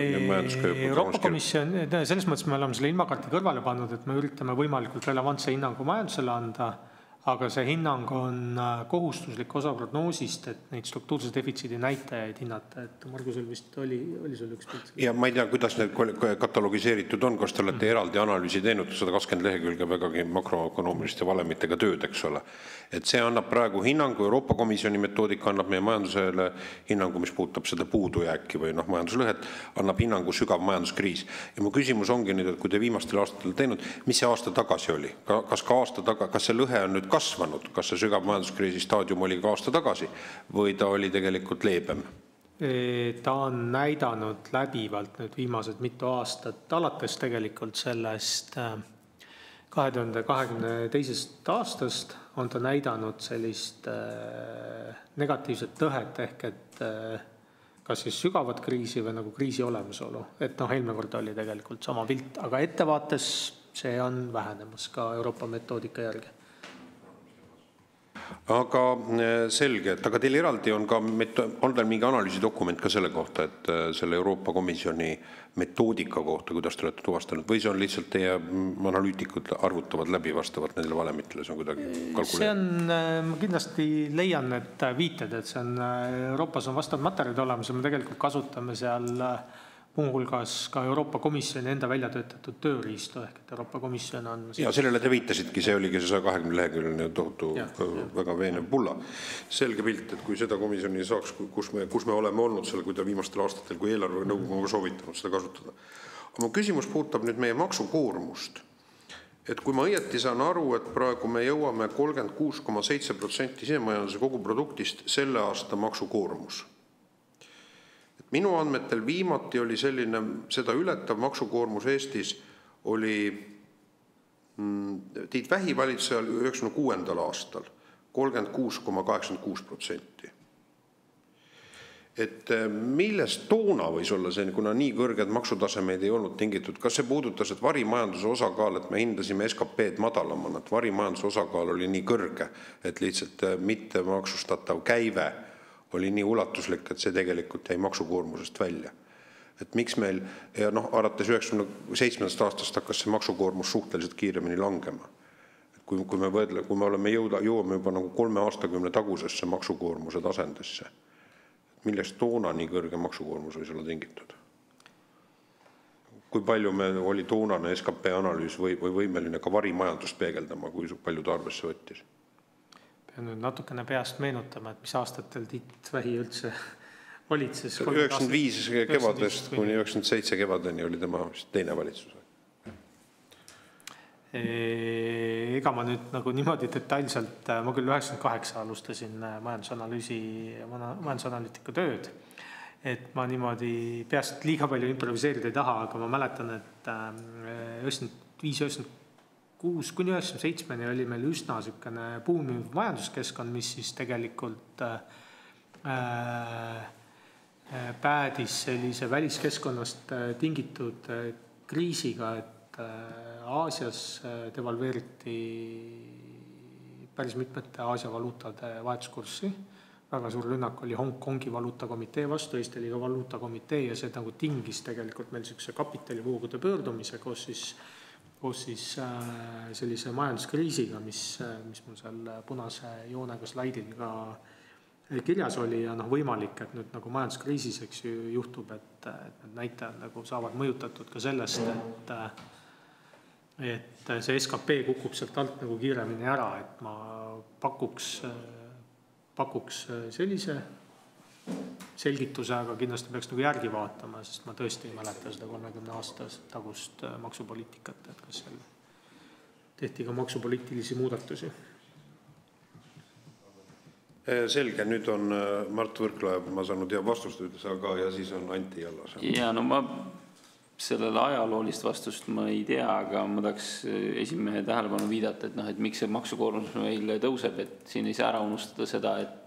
Euroopa Komisjon, selles mõttes me oleme selle ilmakaarti kõrvale pannud, et me üritame võimalikult relevantse hinnangu majandusele anda, aga see hinnang on kohustuslik osa prognoosist, et neid struktuurse defitsiidi näitajaid hinnata, et Margusel vist oli sul üks pilt.
Ja ma ei tea, kuidas need katalogiseeritud on, kas te olete eraldi analüüsi teinud, 120 lehekülge vägagi makroökonoomiliste valemitega tööd, eks ole. Et see annab praegu hinnangu, Euroopa Komisjoni metoodika annab meie majandusele hinnangu, mis puudutab seda puudujääki või majanduslõhet, annab hinnangu sügav majanduskriis. Ja mu küsimus ongi nüüd, et kui te viimastel aastatel teinud, mis see aasta tagasi oli? Kas see lõhe on nüüd kasvanud, kas see sügav majanduskriisi staadium oli ka aasta tagasi või ta oli tegelikult leebem?
Ta on näidanud läbivalt nüüd viimased mitu aastat, alates tegelikult sellest 2022. aastast on ta näidanud sellist negatiivset lõhet ehk et kas siis sügavat kriisi või nagu kriisi olemasolu. Et eelmine kord oli tegelikult sama pilt, aga ettevaates see on vähenemas ka Euroopa metoodika järgi.
Aga selge, et aga teil eraldi on teil mingi analüüsidokument ka selle kohta, et selle Euroopa Komisjoni metoodika kohta, kuidas te olete tuvastanud, või see on lihtsalt teie analüütikud arvutavad läbi vastavalt nendele valemitele, see on kuidagi kalkuleeritud?
See on, ma kindlasti leian need viited, et see on, Euroopas on vastavad materjalid olemas ja me tegelikult kasutame seal muuhulgas ka Euroopa Komisjoni enda välja töötatud tööriistu, ehk et Euroopa Komisjon on...
Ja sellele te viitasitki, see oligi see 120 leheküljeline tohutu väga veenev pulla. Selge pilt, et kui seda komisjoni saaks, kus me oleme olnud seal, kui ta viimastel aastatel, kui eelarvenõukogu on soovitanud seda kasutada. Aga mu küsimus puudutab nüüd meie maksukoormust. Et kui ma õieti saan aru, et praegu me jõuame 36,7% sisemajanduse koguproduktist selle aasta maksukoormus. Minu andmetel viimati oli selline, seda ületav maksukoormus Eestis oli Tiit Vähi valitsuse ajal 96. aastal 36,86%. et millest toona võis olla see, kuna nii kõrged maksutasemeid ei olnud tingitud, kas see puudutas, et varimajanduse osakaal, et me hindasime SKP-d madalamana, et varimajanduse osakaal oli nii kõrge, et lihtsalt mitte maksustatav käive oli nii ulatuslik, et see tegelikult jäi maksukoormusest välja. Et miks meil, ja alates 97. aastast hakkas see maksukoormus suhteliselt kiiremini langema. Kui me oleme jõuame juba nagu 3 aastakümne tagusesse maksukoormuse tasendesse, millest toona nii kõrge maksukoormus võis olla tingitud? Kui palju meil oli toonane SKP analüüs või võimeline ka varimajandust peegeldama, kui palju ta arvesse võttis?
Pean nüüd natukene peast meenutama, et mis aastatel Tiit Vähi üldse valitses.
95 kevadest kuni 97 kevadeni oli tema teine valitsus.
Ega ma nüüd nagu niimoodi detailselt, ma küll 98 alustasin majandusanalüütiku tööd, et ma niimoodi peast liiga palju improviseerida ei taha, aga ma mäletan, et 95-96 kuni 97 oli meil üsna sükene buumiv majanduskeskkond, mis siis tegelikult päädis sellise väliskeskkonnast tingitud kriisiga, et Aasias devalveeriti päris mitmete Aasia valuutade vahetuskurssi. Väga suur rünnak oli Hongkongi valuutakomitee vastu, Eesti oli ka valuutakomitee ja see nagu tingis tegelikult meil sellise kapitalivoogude pöördumise koos siis sellise majanduskriisiga, mis mul seal punase joonega slaidil ka kirjas oli ja võimalik, et nüüd nagu majanduskriisis juhtub, et need näitajad nagu saavad mõjutatud ka sellest, et see SKP kukub sealt alt nagu kiiremini ära, et ma pakuks sellise selgituse, aga kindlasti peaks nagu järgi vaatama, sest ma tõesti ei mäleta seda 30 aastast tagust maksupoliitikat, et kas seal tehti ka maksupoliitilisi muudatusi.
Selge, nüüd on Mart Võrklaev, ma saanud vastust ütles, aga ja siis on Anti Allas.
Ja ma sellele ajaloolist vastust ma ei tea, aga ma tahaks esimehe tähelepanu viidata, et miks see maksukoormus meil tõuseb, et siin ei saa ära unustada seda, et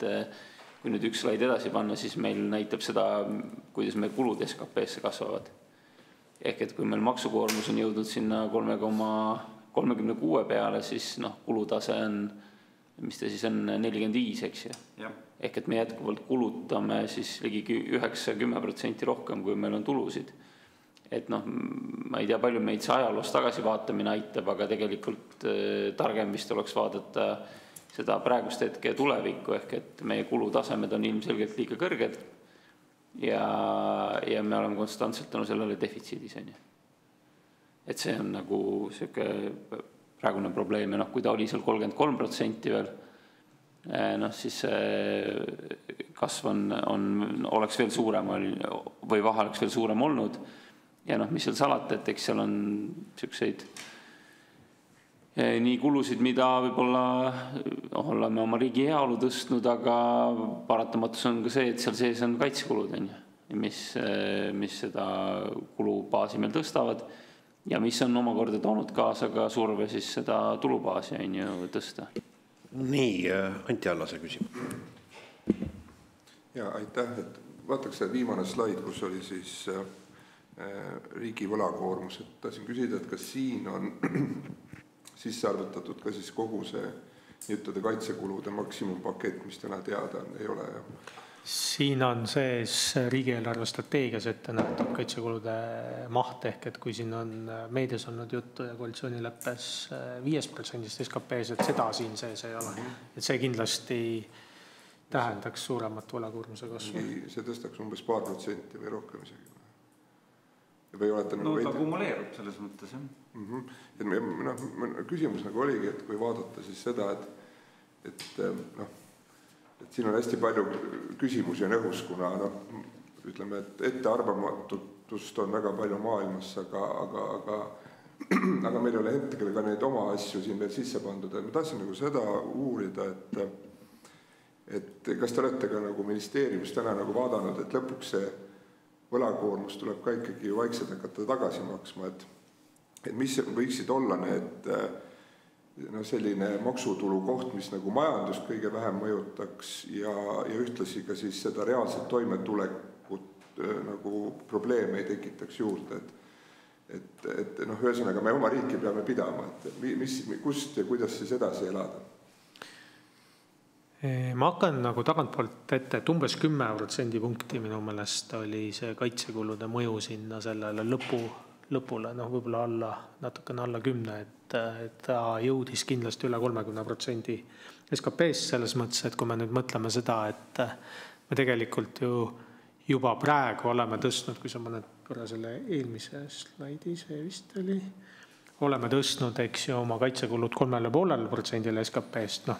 kui nüüd üks slaid edasi panna, siis meil näitab seda, kuidas meie kulud SKP-sse kasvavad. Ehk et kui meil maksukoormus on jõudnud sinna 3,36 peale, siis kulutase on mis ta siis on 45, eks ju. Ehk et me jätkuvalt kulutame siis ligi 9-10% rohkem, kui meil on tulusid. Et ma ei tea, palju meid see ajaloos tagasi vaatamine aitab, aga tegelikult targem vist oleks vaadata seda praegust hetke tulevikku, ehk et meie kulutasemed on ilmselgelt liiga kõrged ja me oleme konstantselt tänu sellele defitsiidis. Et see on nagu selline praegune probleem ja kui ta oli seal 33% veel, siis kasv oleks veel suurem või vahe oleks veel suurem olnud. Ja mis seal salata, et eks seal on selliseid nii kulusid, mida võib-olla oleme oma riigi heaolu tõstnud, aga paratamatus on ka see, et seal sees on kaitsekulud, mis seda kulubaasi meil tõstavad. Ja mis on omakorda toonud kaasa ka surve siis seda tulubaasi tõsta.
Nii, Anti Allase küsimus.
Ja aitäh, et vaataks see viimane slaid, kus oli siis riigi võlakoormus. Et tahtsin küsida, et kas siin on sisse arvutatud ka siis kogu see nii-ütelda kaitsekulude maksimumpakett, mis täna teada ei ole.
Siin on sees riigieelarve strateegias ette nähtud kaitsekulude maht, ehk et kui siin on meedias olnud juttu ja koalitsioonileppes 5% SKP-s, et seda siin sees ei ole. Et see kindlasti tähendaks suuremat võlakoormuse kasvu.
See tõstaks umbes paar protsenti või rohkem isegi. Või olete
ta kumuleerub selles mõttes,
Küsimus oligi, et kui vaadata siis seda, et siin on hästi palju küsimusi ja õhus, kuna ütleme, et ettearvamatust on väga palju maailmas, aga meil ei ole hetkel ka neid oma asju siin veel sisse pandud. Ma tahtsin seda uurida, et kas te olete ka ministeeriumis täna vaadanud, et lõpuks see võlakoormus tuleb ka ikkagi vaikselt hakata tagasi maksma, et mis võiksid olla need selline maksutulu koht, mis nagu majandust kõige vähem mõjutaks ja ühtlasi ka siis seda reaalset toimetulekut nagu probleeme ei tekitaks juurde. Et ühesõnaga me oma riiki peame pidama, et kust ja kuidas siis edasi elada?
Ma hakkan nagu tagantpoolt ette, et umbes 10% punkti minu meelest oli see kaitsekulude mõju sinna sellele lõpule, võib-olla natukene alla 10, et ta jõudis kindlasti üle 30% SKP-st selles mõttes, et kui me nüüd mõtleme seda, et me tegelikult ju juba praegu oleme tõstnud, kui sa mõned korra selle eelmise slaidi, see vist oli, oleme tõstnud, eks ju, oma kaitsekulud 3,5% SKP-st,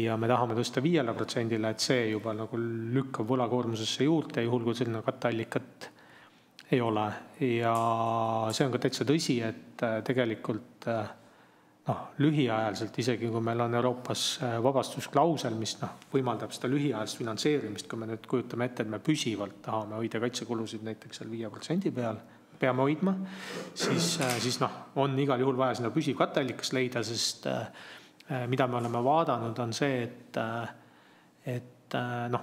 ja me tahame tõsta 5%, et see juba nagu lükkab võlakoormusesse juurde, juhul kui selline katteallikat ei ole. Ja see on ka täitsa tõsi, et tegelikult lühiajaliselt, isegi kui meil on Euroopas vabastusklausel, mis võimaldab seda lühiajalist finantseerimist, kui me nüüd kujutame ette, et me püsivalt tahame hoida kaitsekulusid näiteks seal 5% peal, peame hoidma, siis on igal juhul vaja sinna püsiv katteallikas leida, sest mida me oleme vaadanud on see, et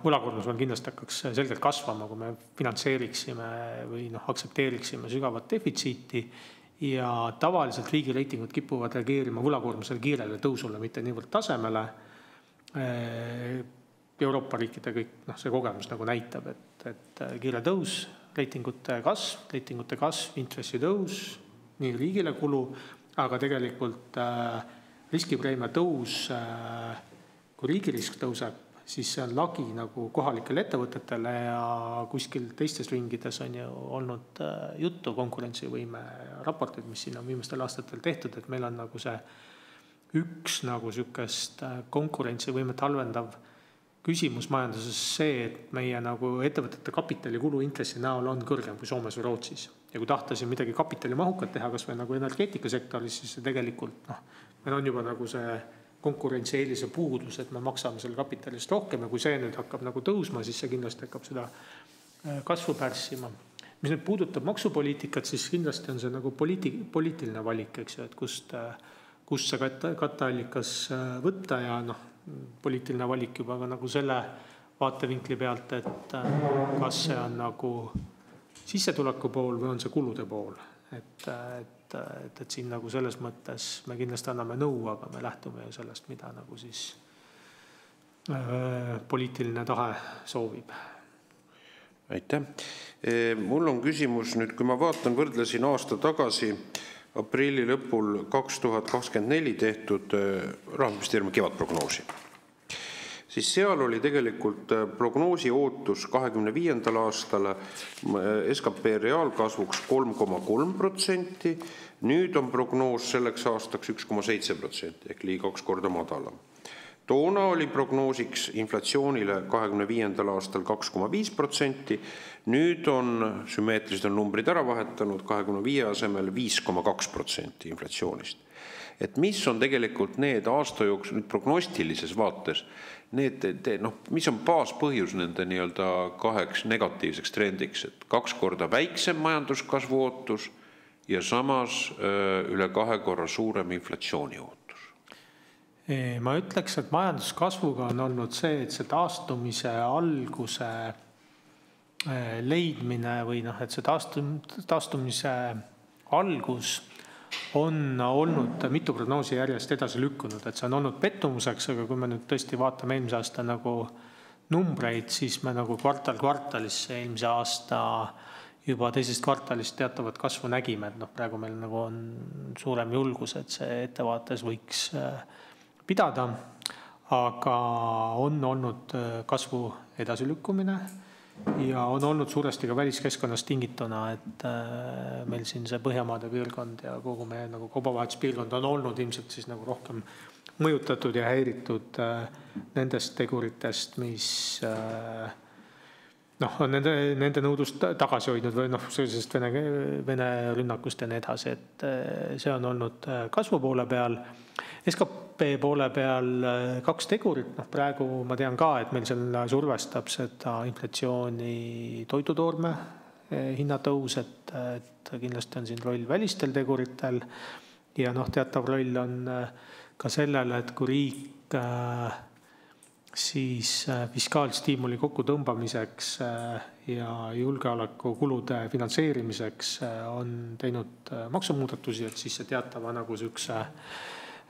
võlakoormus meil kindlasti hakkaks selgelt kasvama, kui me finantseeriksime või aktsepteeriksime sügavat defitsiiti. Ja tavaliselt riigireitingud kipuvad reageerima võlakoormusele kiirele tõusule, mitte niivõrd tasemele. Euroopa riikide kõik, see kogemus nagu näitab, et kiire tõus, reitingute kasv, intressi tõus, nii riigile kulu, aga tegelikult riskipreemia tõus, kui riigirisk tõuseb, siis see on lagi nagu kohalikele ettevõtetele ja kuskil teistes ringides on ju olnud juttu konkurentsivõime raportid, mis siin on viimastel aastatel tehtud, et meil on nagu see üks nagu sükest konkurentsivõimet halvendav küsimus majanduses see, et meie nagu ettevõtete kapitalikulu intressi näol on kõrgem kui Soomes või Rootsis. Ja kui tahta siin midagi kapitalimahukat teha, kas või nagu energeetikasektoris, siis tegelikult meil on juba nagu see konkurentsieelise puudus, et me maksame selle kapitalist rohkem ja kui see nüüd hakkab nagu tõusma, siis see kindlasti hakkab seda kasvu pärssima. Mis nüüd puudutab maksupoliitikat, siis kindlasti on see nagu poliitiline valik, eks ju, et kust see katteallikas võtta ja poliitiline valik juba ka nagu selle vaatevinkli pealt, et kas see on nagu sissetuleku pool või on see kulude pool. Et siin nagu selles mõttes me kindlasti anname nõu, aga me lähtume ju sellest, mida nagu siis poliitiline tahe soovib.
Aitäh. Mul on küsimus nüüd, kui ma vaatan, võrdlesin aasta tagasi aprilli lõpul 2024 tehtud Rahandusministeeriumi kevadprognoosi. Siis seal oli tegelikult prognoosi ootus 2025. aastal SKP reaalkasvuks 3,3%, nüüd on prognoos selleks aastaks 1,7% ehk ligi 2 korda madalam. Toona oli prognoosiks inflatsioonile 2025. aastal 2,5%, nüüd on sümmeetrilised numbrid ära vahetanud 25 asemel 5,2% inflatsioonist. Et mis on tegelikult need aasta jooksul nüüd prognostilises vaates, mis on baaspõhjus nende kaheks negatiivseks trendiks, et 2 korda väiksem majanduskasvu ootus ja samas üle 2 korra suurem inflatsiooni ootus?
Ma ütleks, et majanduskasvuga on olnud see, et see taastumise alguse leidmine või et see taastumise algus on olnud mitu prognoosi järjest edasi lükkunud, et see on olnud pettumuseks, aga kui me nüüd tõesti vaatame eelmise aasta nagu numbreid, siis me nagu kvartalisse eelmise aasta juba teisest kvartalist teatavat kasvu nägime, et praegu meil nagu on suurem julgus, et see ettevaates võiks pidada, aga on olnud kasvu edasilükkumine ja on olnud suuresti ka väliskeskkonnast tingituna, et meil siin see Põhjamaade piirkond ja kogu meie nagu kaubavahetuspiirkond on olnud ilmselt siis nagu rohkem mõjutatud ja häiritud nendest teguritest, mis on nende nõudlust tagasi hoidnud või sellisest Vene rünnakust ja nii edasi, et see on olnud kasvu poole peal. SKP poole peal 2 tegurit, praegu ma tean ka, et meil selle survestab seda inflatsiooni toidutoorme hinnatõus, et kindlasti on siin roll välistel teguritel Ja teatav roll on ka sellele, et kui riik siis fiskaalstiimuli kokkutõmbamiseks ja julgeolekukulude finantseerimiseks on teinud maksumuudatusi, et siis see teatava nagu sükse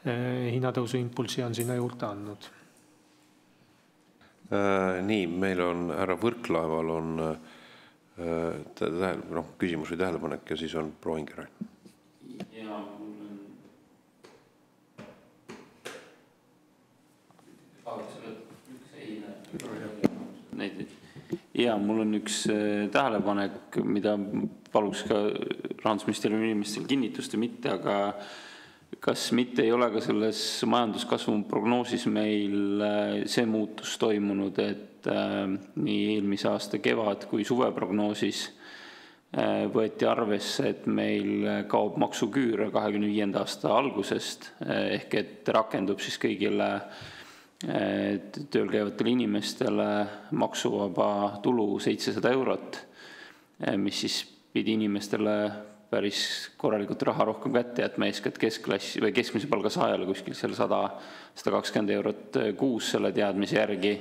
hinnatõusu impulsi on sinna juurde andnud.
Nii, meil on härra Võrklaeval on küsimus või tähelepanek ja siis on proua Ingerain.
Ja mul on üks tähelepanek, mida paluks ka Rahandusministeeriumi inimestel kinnitust või mitte, aga kas mitte ei ole ka selles majanduskasvu prognoosis meil see muutus toimunud, et nii eelmise aasta kevad kui suveprognoosis võeti arvesse, et meil kaob maksuküür 2025. aasta algusest, ehk et rakendub siis kõigile tööl käivatele inimestele maksuvaba tulu 700 eurot, mis siis pidi inimestele päris korralikult raha rohkem kätte jätma, eeskätt keskklassi või keskmise palga saajale kuskil selle 100-120 eurot kuus selle teadmise järgi.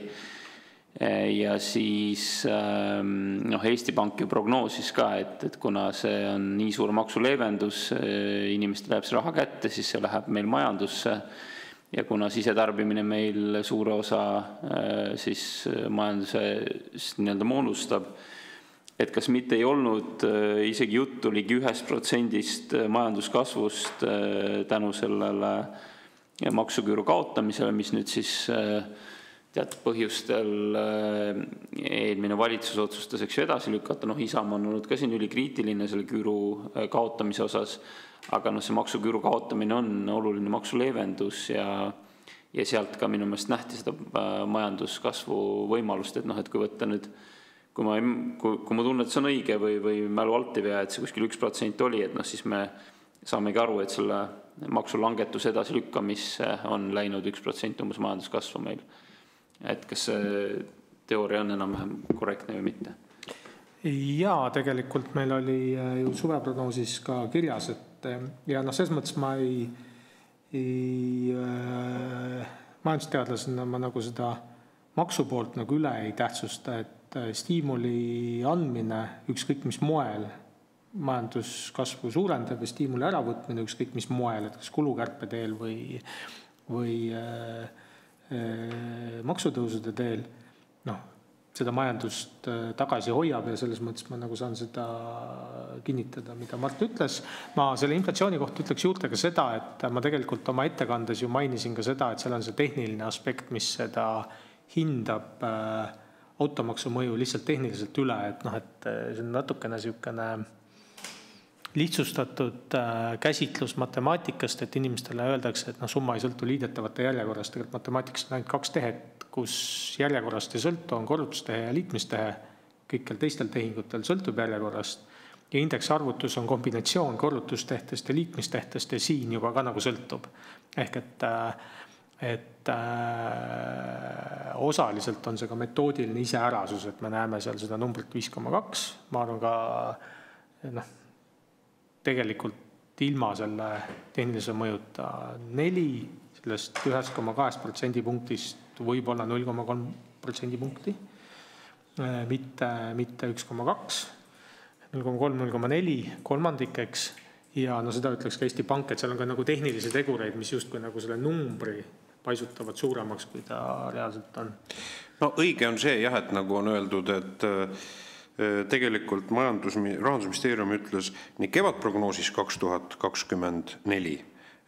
Ja siis Eesti Pank ju prognoosis ka, et kuna see on nii suur maksuleevendus, inimestele läheb see raha kätte, siis see läheb meil majandusse. Ja kuna sisetarbimine meil suure osa siis majandusest nii-öelda moodustab, et kas mitte ei olnud isegi juttu ligi 1% majanduskasvust tänu sellele maksuküüru kaotamisele, mis nüüd siis teatud põhjustel eelmine valitsus otsustas edasi lükata. Isamaa on olnud ka siin ülikriitiline selle küüru kaotamise osas, aga see maksuküüru kaotamine on oluline maksuleevendus ja sealt ka minu meelest nähti seda majanduskasvu võimalust, et kui võtta nüüd, kui ma tunnen, et see on õige või mälu alt ei vea, et see kuskil 1% oli, et siis me saamegi aru, et selle maksulangetuse edasilükkamisse on läinud 1% umbes majanduskasvu meil. Et kas see teooria on enam-vähem korrektne või mitte?
Jaa, tegelikult meil oli ju suveprognoosis ka kirjas, et ja selles mõttes ma majandusteadlasena ma nagu seda maksupoolt nagu üle ei tähtsusta, et stiimuli andmine ükskõik mis moel majanduskasvu suurendab ja stiimuli äravõtmine ükskõik mis moel, et kas kulukärpe teel või maksutõusude teel, seda majandust tagasi hoiab ja selles mõttes ma nagu saan seda kinnitada, mida Mart ütles. Ma selle inflatsiooni kohta ütleks juurde ka seda, et ma tegelikult oma ettekandes ju mainisin ka seda, et seal on see tehniline aspekt, mis seda hindab automaksu mõju lihtsalt tehniliselt üle, et see on natukene niisugune lihtsustatud käsitlus matemaatikast, et inimestele öeldakse, et summa ei sõltu liidetavate järjekorrast, tegelikult matemaatikast on ainult 2 tehet, kus järjekorrast ei sõltu, on korrutustehe ja liitmistehe, kõikjal teistel tehingutel sõltub järjekorrast ja indeksarvutus on kombinatsioon korrutustehtest ja liitmistehtest ja siin juba ka nagu sõltub. Ehk et osaliselt on see ka metoodiline iseärasus, et me näeme seal seda numbrit 5,2, ma arvan ka tegelikult ilma selle tehnilise mõjuta 4, sellest 1,2% punktist võib olla 0,3% punkti, mitte 1,2, 0,3, 0,4 kolmandikeks ja seda ütleks ka Eesti Pank, et seal on ka nagu tehnilisi tegureid, mis justkui nagu selle numbri paisutavad suuremaks, kui ta reaalselt on.
Õige on see jah, et nagu on öeldud, et tegelikult Rahandusministeerium ütles nii kevadprognoosis 2024,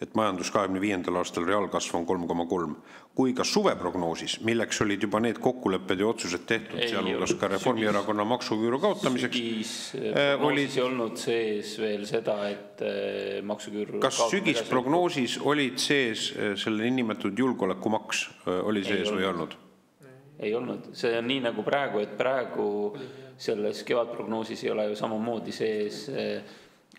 et majandus 2025. aastal reaalkasv on 3,3, kui ka suveprognoosis, milleks olid juba need kokkulepped ja otsused tehtud, sealhulgas ka Reformierakonna maksuküüru kaotamiseks.
Prognoosis ei olnud sees veel seda, et maksuküüru
kas sügisprognoosis olid sees selle niinimetatud julgeolekumaks, oli sees või ei olnud?
Ei olnud. See on nii nagu praegu, et praegu selles kevadprognoosis ei ole ju samamoodi sees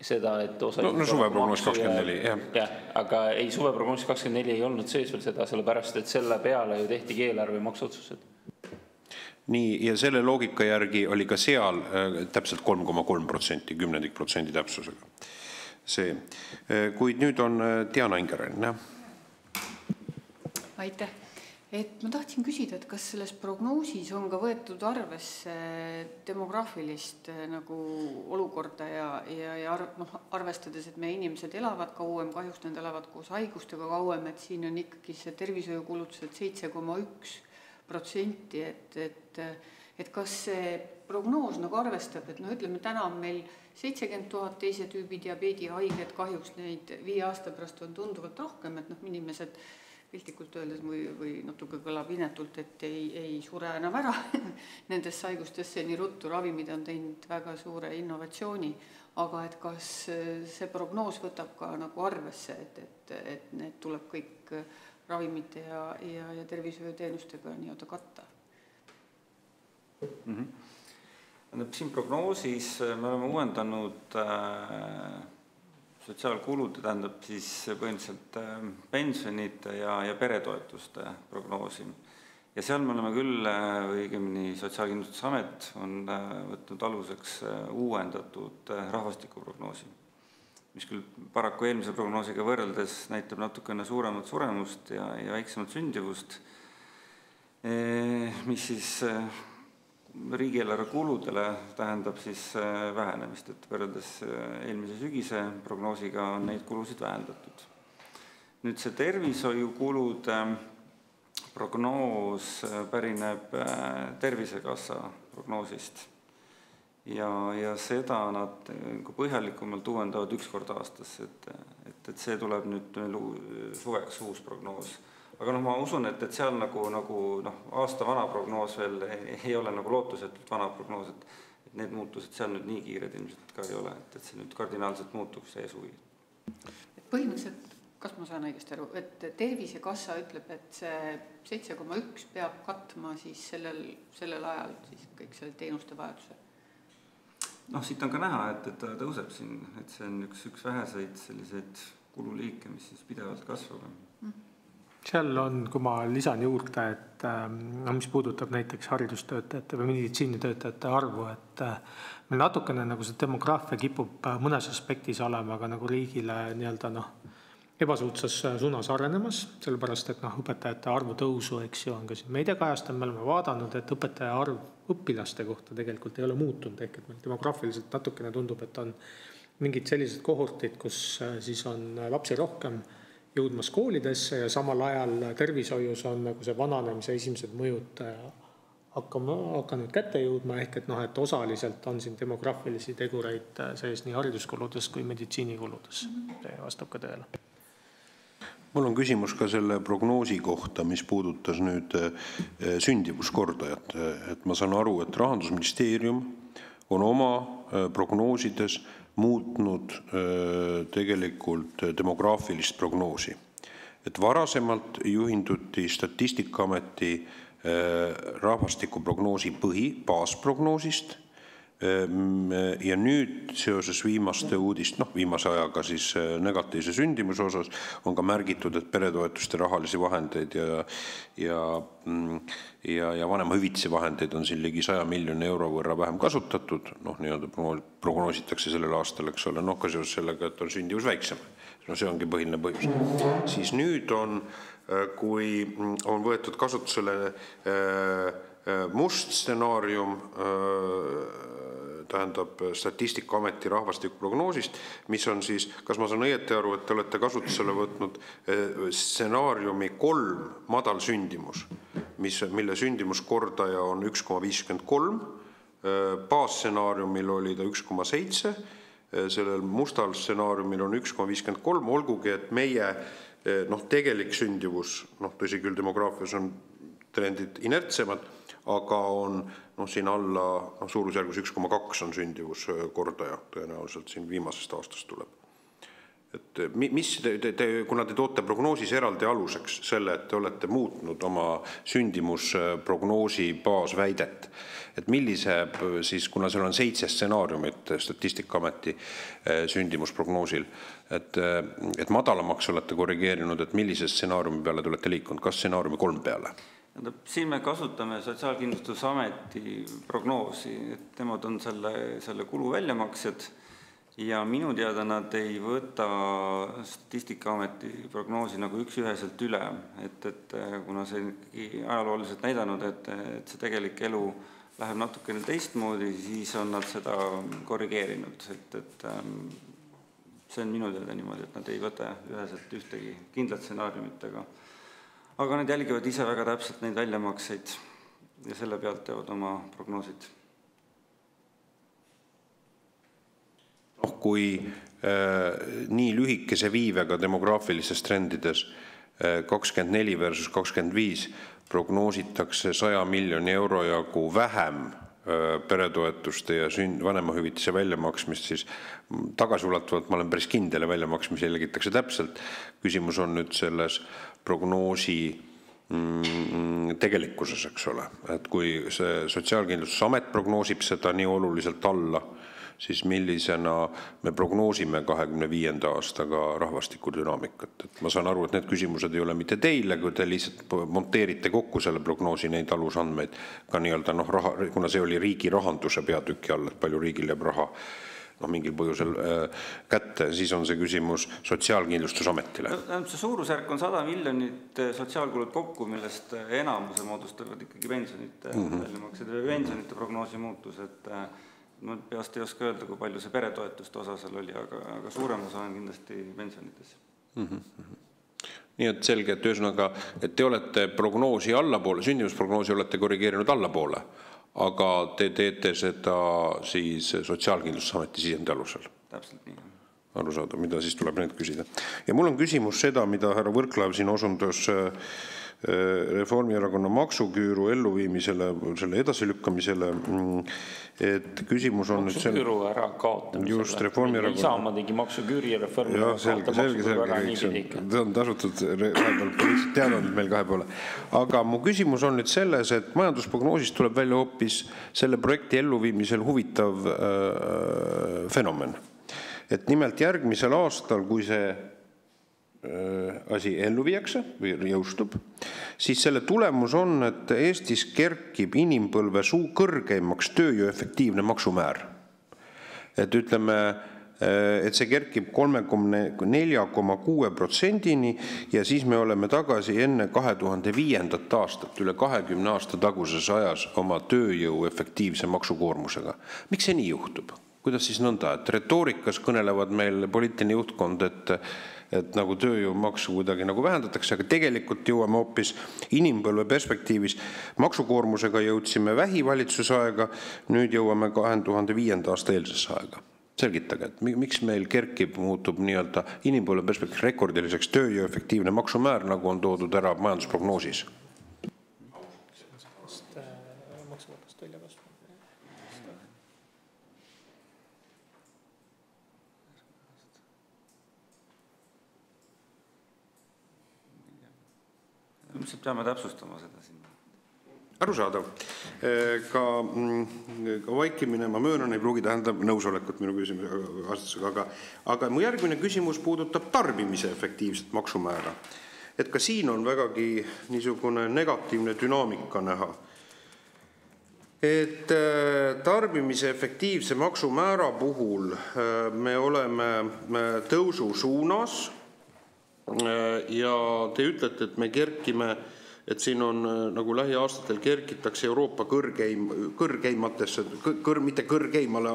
seda, et osa...
suveprognoosis 24, jah.
Aga ei, suveprognoosis 24 ei olnud sees veel seda, sellepärast, et selle peale ju tehtigi eelarve maksuotsused.
Nii, ja selle loogika järgi oli ka seal täpselt 3,3%, 10% täpsusega. see. Kuid nüüd on Diana Ingerainen, jah?
Aitäh. Ma tahtsin küsida, et kas selles prognoosis on ka võetud arvesse demograafilist nagu olukorda ja arvestades, et meie inimesed elavad kauem, kahjuks need elavad koos haigustega kauem, et siin on ikkagi see tervishoiukulutused 7,1%, et kas see prognoos nagu arvestab, et ütleme, täna on meil 70 000 teise tüübi diabeedihaiged, kahjuks neid 5 aasta pärast on tunduvalt rohkem, et inimesed piltlikult öeldes või natuke kõlab inetult, et ei sure enam ära nendesse haigustesse nii ruttu, ravimid on teinud väga suure innovatsiooni, aga et kas see prognoos võtab ka nagu arvesse, et need tuleb kõik ravimite ja tervishoiuteenustega nii-öelda katta?
Siin prognoosis me oleme uuendanud sotsiaalkulud, tähendab siis põhimõtteliselt pensionite ja peretoetuste prognoosi. Ja seal me oleme küll, õigemini Sotsiaalkindlustusamet on võtnud aluseks uuendatud rahvastikuprognoosi, mis küll paraku eelmise prognoosiga võrreldes näitab natukene suuremat suremust ja väiksemat sündivust, mis siis riigieelarve kuludele tähendab siis vähenemist, et võrreldes eelmise sügise prognoosiga on neid kulusid vähendatud. Nüüd see tervishoiukulude prognoos pärineb Tervisekassa prognoosist ja seda nad põhjalikumalt uuendavad 1 kord aastas, et see tuleb nüüd suveks uus prognoos. Aga ma usun, et seal nagu aasta vana prognoos veel ei ole nagu lootusetult vana prognoos, et need muutused seal nüüd nii kiired ilmselt ka ei ole, et see nüüd kardinaalselt muutub see suvi.
Põhimõtteliselt, kas ma saan õigesti aru, et Tervisekassa ütleb, et see 7,1 peab katma siis sellel ajal siis kõik selle teenuste vajaduse?
Siit on ka näha, et ta tõuseb siin, et see on üks väheseid selliseid kululiike, mis siis pidevalt kasvab.
Seal on, kui ma lisan juurde, et mis puudutab näiteks haridustöötajate või meditsiinitöötajate arvu, et meil natukene nagu see demograafia kipub mõnes aspektis olema, aga nagu riigile nii-öelda ebasuutsas suunas arenemas, sellepärast, et õpetajate arvu tõusu, eks ju, on ka siin meediakajastam, me oleme vaadanud, et õpetaja arv õpilaste kohta tegelikult ei ole muutunud, ehk et meil demograafiliselt natukene tundub, et on mingid sellised kohortid, kus siis on lapsi rohkem jõudmas koolidesse ja samal ajal tervishoius on nagu see vananemise esimesed mõjud hakanud kätte jõudma, ehk et osaliselt on siin demograafilisi tegureid sees nii hariduskuludes kui meditsiinikuludes. See vastab ka tõele.
Mul on küsimus ka selle prognoosi kohta, mis puudutas nüüd sündivuskordajat. Et ma saan aru, et Rahandusministeerium on oma prognoosides muutnud tegelikult demograafilist prognoosi. Et varasemalt juhinduti Statistikaameti rahvastikuprognoosi baasprognoosist ja nüüd seoses viimase ajaga siis negatiivse sündimuse osas on ka märgitud, et peretoetuste rahalisi vahendeid ja vanemahüvitise vahendeid on siin ligi 100 miljoni euro võrra vähem kasutatud, nii-öelda prognoositakse sellel aastal, eks ole, ka seoses sellega, et on sündivus väiksem. See ongi põhiline põhjus. Siis nüüd on, kui on võetud kasutusele must stsenaarium, tähendab Statistikaameti rahvastikuprognoosist, mis on siis, kas ma saan õieti aru, et te olete kasutusele võtnud stsenaariumi 3 madal sündimus, mille sündimuskordaja on 1,53, baasstsenaariumil oli ta 1,7, sellel mustal stsenaariumil on 1,53, olgugi, et meie tegelik sündivus, tõsi küll, demograafias on trendid inertsemad, aga on siin alla suurusjärgus 1,2 on sündivuskordaja, tõenäoliselt siin viimasest aastast tuleb. Et kuna te toote prognoosis eraldi aluseks selle, et te olete muutnud oma sündimusprognoosi baasväidet, et millise siis, kuna seal on 7 stsenaariumit Statistikaameti sündimusprognoosil, et madalamaks olete korrigeerinud, et millise stsenaariumi peale te olete liikunud, kas stsenaariumi 3 peale?
Siin me kasutame Sotsiaalkindlustusameti prognoosi, et nemad on selle kulu väljamaksjad ja minu teada nad ei võta Statistikaameti prognoosi nagu üks-üheselt üle, et kuna see on ajalooliselt näidanud, et see tegelik elu läheb natukene teistmoodi, siis on nad seda korrigeerinud, et see on minu teada niimoodi, et nad ei võta üheselt ühtegi kindlat stsenaariumit, aga nad jälgivad ise väga täpselt neid väljamakseid ja selle pealt teevad oma prognoosid.
Kui nii lühikese viivega demograafilises trendides 24 versus 25 prognoositakse 100 miljoni euro jagu vähem peretoetuste ja vanemahüvitise väljamaksmist, siis tagasiulatuvalt ma olen päris kindel ja väljamaksmisi jälgitakse täpselt. Küsimus on nüüd selles prognoosi tegelikkuses, eks ole. Et kui see Sotsiaalkindlustusamet prognoosib seda nii oluliselt alla, siis millisena me prognoosime 25. aastaga rahvastikudünaamikat. Et ma saan aru, et need küsimused ei ole mitte teile, kui te lihtsalt monteerite kokku selle prognoosi neid alusandmeid, ka nii-öelda raha, kuna see oli riigi rahanduse peatüki all, et palju riigil jääb raha mingil põhjusel kätte, siis on see küsimus Sotsiaalkindlustusametile.
See suurusjärk on 100 miljonit sotsiaalkulud kokku, millest enamuse moodustavad ikkagi pensionite väljamaksed või pensionite prognoosi muutus, et ma peast ei oska öelda, kui palju see peretoetuste osa seal oli, aga suurem osa on kindlasti pensionites.
Nii et selge, et ühesõnaga, et te olete prognoosi allapoole, sündimusprognoosi olete korrigeerinud allapoole, aga te teete seda siis Sotsiaalkindlustusameti sisendi alusel.
Täpselt nii.
Arusaada, mida siis tuleb need küsida. Ja mul on küsimus seda, mida härra Võrklaev siin osundas Reformierakonna maksuküüru elluviimisele, selle edasilükkamisele, et küsimus on
maksuküüru ära kaotame.
Just Reformierakonna.
Isamaa tegi maksuküüri ja Reformierakonna
kaotab maksuküüru ära niipidi. See on tasutud teadanud meil kahe poole. Aga mu küsimus on nüüd selles, et majandusprognoosist tuleb välja hoopis selle projekti elluviimisel huvitav fenomen. Et nimelt järgmisel aastal, kui see asi ellu viiakse või jõustub, siis selle tulemus on, et Eestis kerkib inimpõlve kõrgeimaks tööjõu efektiivne maksumäär. Et ütleme, et see kerkib 34,6%-ni ja siis me oleme tagasi enne 2005. aastat, üle 20 aasta taguses ajas oma tööjõu efektiivse maksukoormusega. Miks see nii juhtub? Kuidas siis nõnda, et retoorikas kõnelevad meil poliitiline juhtkond, et nagu tööjõumaksu kuidagi nagu vähendatakse, aga tegelikult jõuame hoopis inimpõlve perspektiivis. Maksukoormusega jõudsime vähivalitsuse aega, nüüd jõuame 2005. aasta eelsesse aega. Selgitage, et miks meil kerkib, muutub nii-öelda inimpõlve perspektiivis rekordiliseks tööjõu efektiivne maksumäär, nagu on toodud ära majandusprognoosis?
Mis peame täpsustama seda siin?
Arusaadav. Ka vaikimine, ma möönan, ei pruugi tähendab nõusolekut minu küsimusega, aga mu järgmine küsimus puudutab tarbimise efektiivset maksumäära. Et ka siin on vägagi niisugune negatiivne dünaamika näha. Et tarbimise efektiivse maksumäära puhul me oleme tõusu suunas. Ja te ütlete, et me kerkime, et siin on nagu lähiaastatel kerkitakse Euroopa kõrgeimatesse, mitte kõrgeimale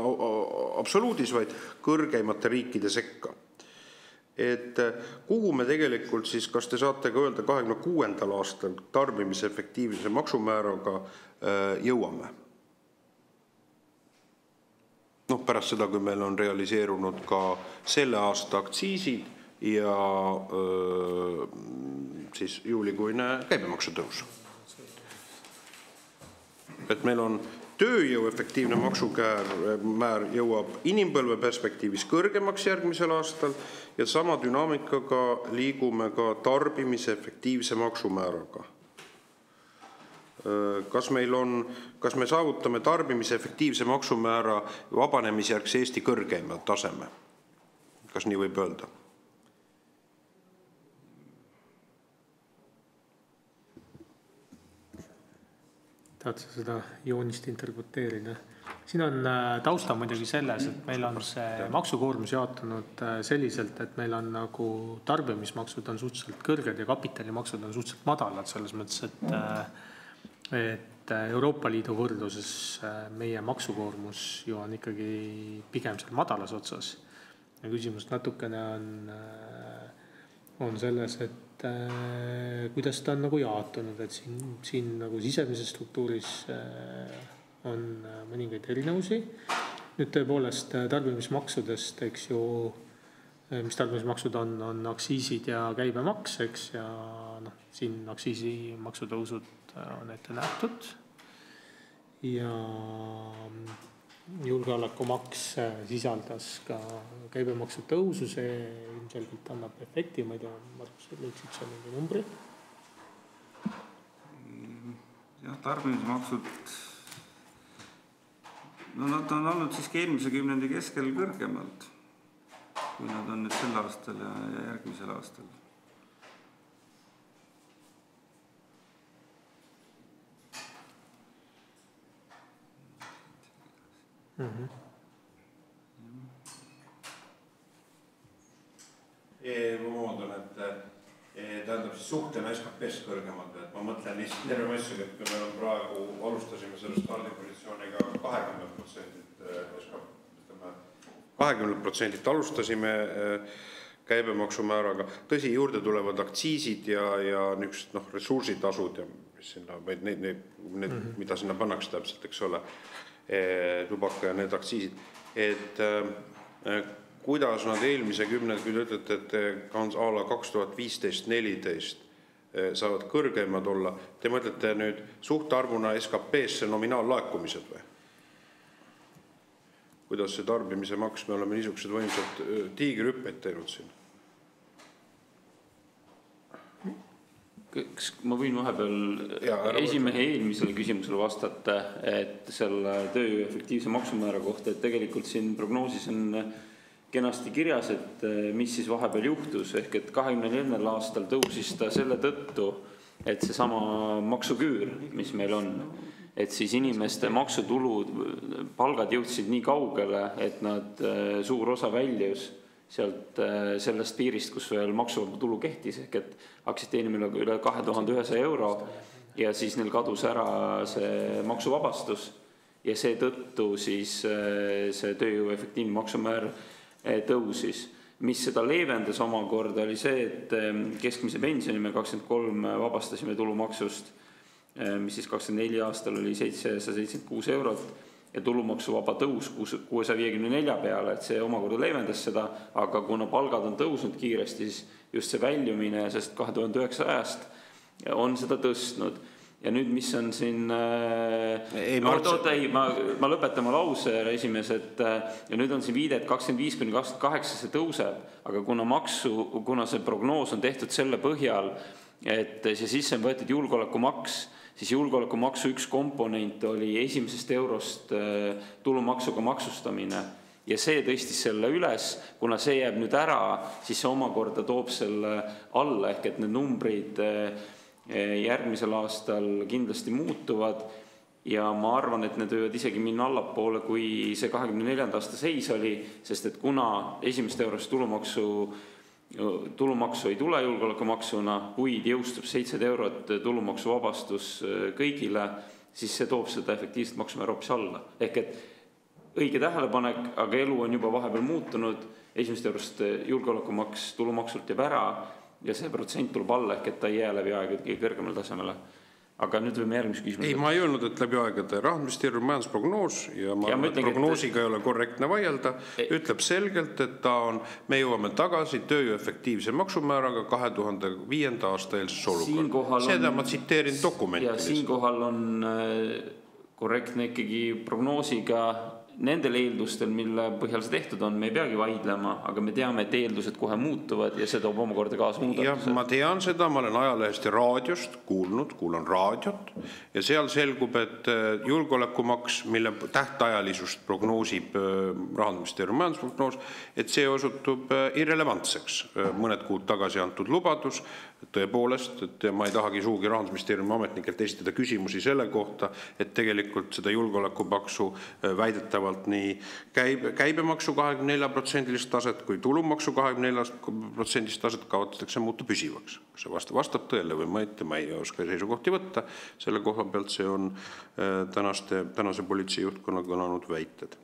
absoluudis, vaid kõrgeimate riikide sekka. Et kuhu me tegelikult siis, kas te saate ka öelda 26. aastal tarbimise efektiivse maksumääraga jõuame? Pärast seda, kui meil on realiseerunud ka selle aasta aktsiisid, ja siis juulikuine käibemaksu tõus. Et meil on tööjõu efektiivne maksumäär jõuab inimpõlve perspektiivis kõrgemaks järgmisel aastal ja sama dünaamikaga liigume ka tarbimise efektiivse maksumääraga. Kas me saavutame tarbimise efektiivse maksumäära vabanemisjärgse Eesti kõrgeima taseme? Kas nii võib öelda?
Tahad sa seda joonist interpreteerida? Siin on tausta muidugi selles, et meil on see maksukoormus jaotunud selliselt, et meil on nagu tarbimismaksud on suhteliselt kõrged ja kapitalimaksud on suhteliselt madalad selles mõttes, et Euroopa Liidu võrdluses meie maksukoormus ju on ikkagi pigem seal madalas otsas. Ja küsimus natukene on selles, et kuidas ta on nagu jaotunud, et siin nagu sisemises struktuuris on mõningaid erinevusi. Nüüd tõepoolest tarbimismaksudest, eks ju, mis tarbimismaksud on aktsiisid ja käibemaks, eks, ja siin aktsiisimaksutõusud on ette nähtud. Ja julgeolekumaks sisaldas ka käibemaksu tõusu, see ilmselgelt annab efekti, ma ei tea, Markus, leidsid seal mingi numbri?
Jah, tarbimismaksud, nad on olnud siiski eelmise kümnendi keskel kõrgemalt, kui nad on nüüd sel aastal ja järgmisel aastal.
Ma moodan, et tähendab siis suhtena SKP-st kõrgemad, et ma mõtlen lihtsalt terve asjaga, et kui me praegu alustasime selle stardipositsiooniga 20% alustasime käibemaksumääraga. Tõsi, juurde tulevad aktsiisid ja niisugused ressursitasud, ja mis sinna, need, mida sinna pannakse täpselt, eks ole, tubaka ja need aktsiisid. Et kuidas nad eelmise kümned, kui te ütlete, et ala 2015-14 saavad kõrgemad olla, te mõtlete nüüd suhtarvuna SKP-sse nominaallaekumised või? Kuidas see tarbimise maks, me oleme niisugused võimsad tiigrihüppeid teinud siin?
Kas ma võin vahepeal esimehe eelmisele küsimusele vastata, et selle töö efektiivse maksumäära kohta, et tegelikult siin prognoosis on kenasti kirjas, et mis siis vahepeal juhtus, ehk et 24. aastal tõusis ta selle tõttu, et see sama maksuküür, mis meil on, et siis inimeste maksutulud, palgad jõudsid nii kaugele, et nad suur osa väljus sealt sellest piirist, kus veel maksuvaba tulu kehtis, ehk et hakkasid teenima üle 2100 euro ja siis neil kadus ära see maksuvabastus ja seetõttu siis see tööjõu efektiivne maksumäär tõusis. Mis seda leevendas omakorda oli see, et keskmise pensioni me 23 vabastasime tulumaksust, mis siis 24 aastal oli 776 eurot ja tulumaksuvaba tõus 654 peale, et see omakorda leevendas seda, aga kuna palgad on tõusnud kiiresti, siis just see väljumine sest 2009 on seda tõstnud. Ja nüüd, mis on siin... Ma lõpetan ma lause, esimees, et ja nüüd on siin viide, et 25-28 see tõuseb, aga kuna see prognoos on tehtud selle põhjal, et see sisse on võetud julgeolekumaks, siis julgeolekumaksu üks komponent oli esimesest eurost tulumaksuga maksustamine. Ja see tõstis selle üles, kuna see jääb nüüd ära, siis see omakorda toob selle alla, ehk et need numbrid järgmisel aastal kindlasti muutuvad ja ma arvan, et need võivad isegi minna allapoole, kui see 24. aasta seis oli, sest et kuna esimest eurost tulumaksu ei tule julgeolekumaksuna, kuid jõustub 7 eurot tulumaksuvabastus kõigile, siis see toob seda efektiivset maksumäära hoopis alla. Ehk et õige tähelepanek, aga elu on juba vahepeal muutunud, esimest eurost julgeolekumaks tulumaksult jääb ära ja see protsent tuleb alla, ehk et ta ei jää läbi aega kõrgemale tasemele. Aga nüüd võime järgmise küsimus.
Ei, ma ei öelnud, et läbi aegade Rahandusministeeriumi majandusprognoos ja ma arvan, et prognoosiga ei ole korrektne vaielda, ütleb selgelt, et me jõuame tagasi tööjõu efektiivse maksumääraga 2005. aasta eelses olukorda. Seda ma tsiteerin dokumenti.
Ja siinkohal on korrektne ikkagi prognoosiga nendel eeldustel, mille põhjal see tehtud on, me ei peagi vaidlema, aga me teame, et eeldused kohe muutuvad ja see toob omakorda kaasa muudatused.
Ja ma tean seda, ma olen ajalehest ja raadiost kuulan raadiot ja seal selgub, et julgeolekumaks, mille tähtajalisust prognoosib Rahandusministeeriumi majandusprognoos, et see osutub irrelevantseks. Mõned kuud tagasi antud lubadus, tõepoolest, et ma ei tahagi suugi Rahandusministeeriumi ametnikelt esitada küsimusi selle kohta, et tegelikult seda julgeolekumaksu väidetavalt nii käibemaksu 24% taset kui tulumaksu 24% taset kaotatakse muuta püsivaks. Kas see vastab tõele või ma ei oska seisukohti võtta. Selle koha pealt see on tänase politsei juhtkonna kõlanud väited.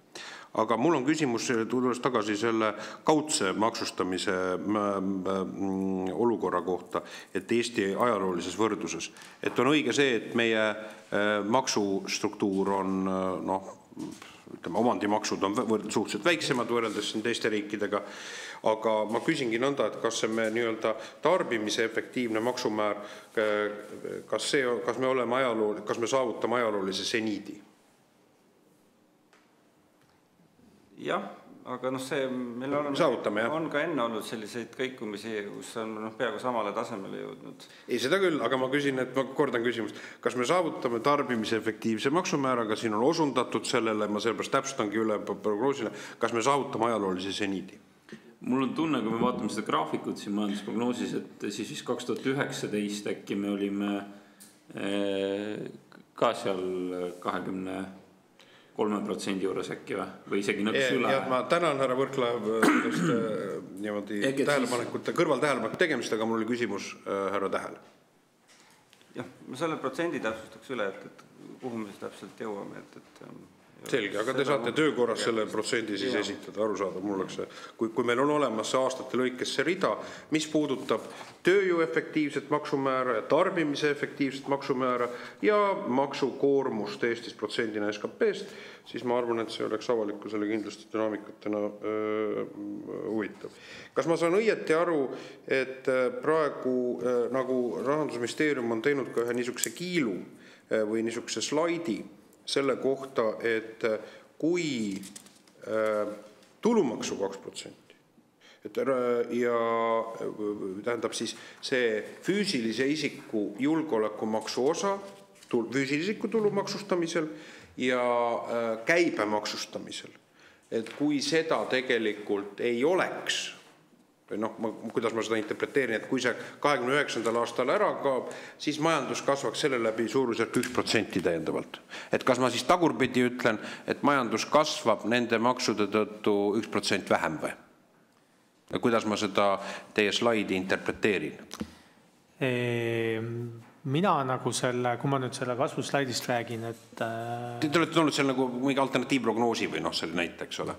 Aga mul on küsimus, tulles tagasi selle kaudse maksustamise olukorra kohta, et Eesti ajaloolises võrdluses, et on õige see, et meie maksustruktuur on, omandimaksud on suhteliselt väiksemad võrreldes siin teiste riikidega, aga ma küsingi nõnda, et kas me nii-öelda tarbimise efektiivne maksumäär, kas me saavutame ajaloolise seniidi?
Jah, aga see meil on ka enne olnud selliseid kõikumisi, kus on peaaegu samale tasemele jõudnud.
Ei, seda küll, aga ma küsin, et ma kordan küsimust. Kas me saavutame tarbimise efektiivse maksumääraga, siin on osundatud sellele, ma sellepärast täpsustangi üle prognoosile, kas me saavutame ajaloolise seniidi?
Mul on tunne, kui me vaatame seda graafikut siin majandusprognoosis, et siis 2019 äkki me olime ka seal 23% juures äkki või isegi nõks üle.
Ja ma tänan härra Võrklaev tähelepanekute, kõrvaltähelepaneku tegemist, aga mul oli küsimus härra Tähele.
Jah, ma selle protsendi täpsustaks üle, et kuhu me täpselt jõuame.
Selge, aga te saate töökorras selle protsendi siis esitada, aru saada. Mul oleks see, kui meil on olemas see aastate lõikes see rida, mis puudutab tööjõu efektiivset maksumäära ja tarbimise efektiivset maksumäära ja maksukoormust Eestis protsendina SKP-st, siis ma arvan, et see oleks avalikkusele kindlasti dünaamikatena huvitav. Kas ma saan õieti aru, et praegu nagu Rahandusministeerium on teinud ka ühe niisuguse kiilu või niisuguse slaidi selle kohta, et kui tulumaksu 2%, ja tähendab siis see füüsilise isiku julgeolekumaksu osa füüsilise isiku tulumaksustamisel ja käibemaksustamisel, et kui seda tegelikult ei oleks, kuidas ma seda interpreteerin, et kui see 29. aastal ära kaob, siis majandus kasvaks selle läbi suurusjärk 1% täiendavalt. Et kas ma siis tagurpidi ütlen, et majandus kasvab nende maksude tõttu 1% vähem või? Ja kuidas ma seda teie slaidi interpreteerin?
Mina nagu kui ma nüüd selle kasvuslaidist räägin, et...
Te olete tulnud seal nagu mingi alternatiivprognoosi või selle näite, eks ole?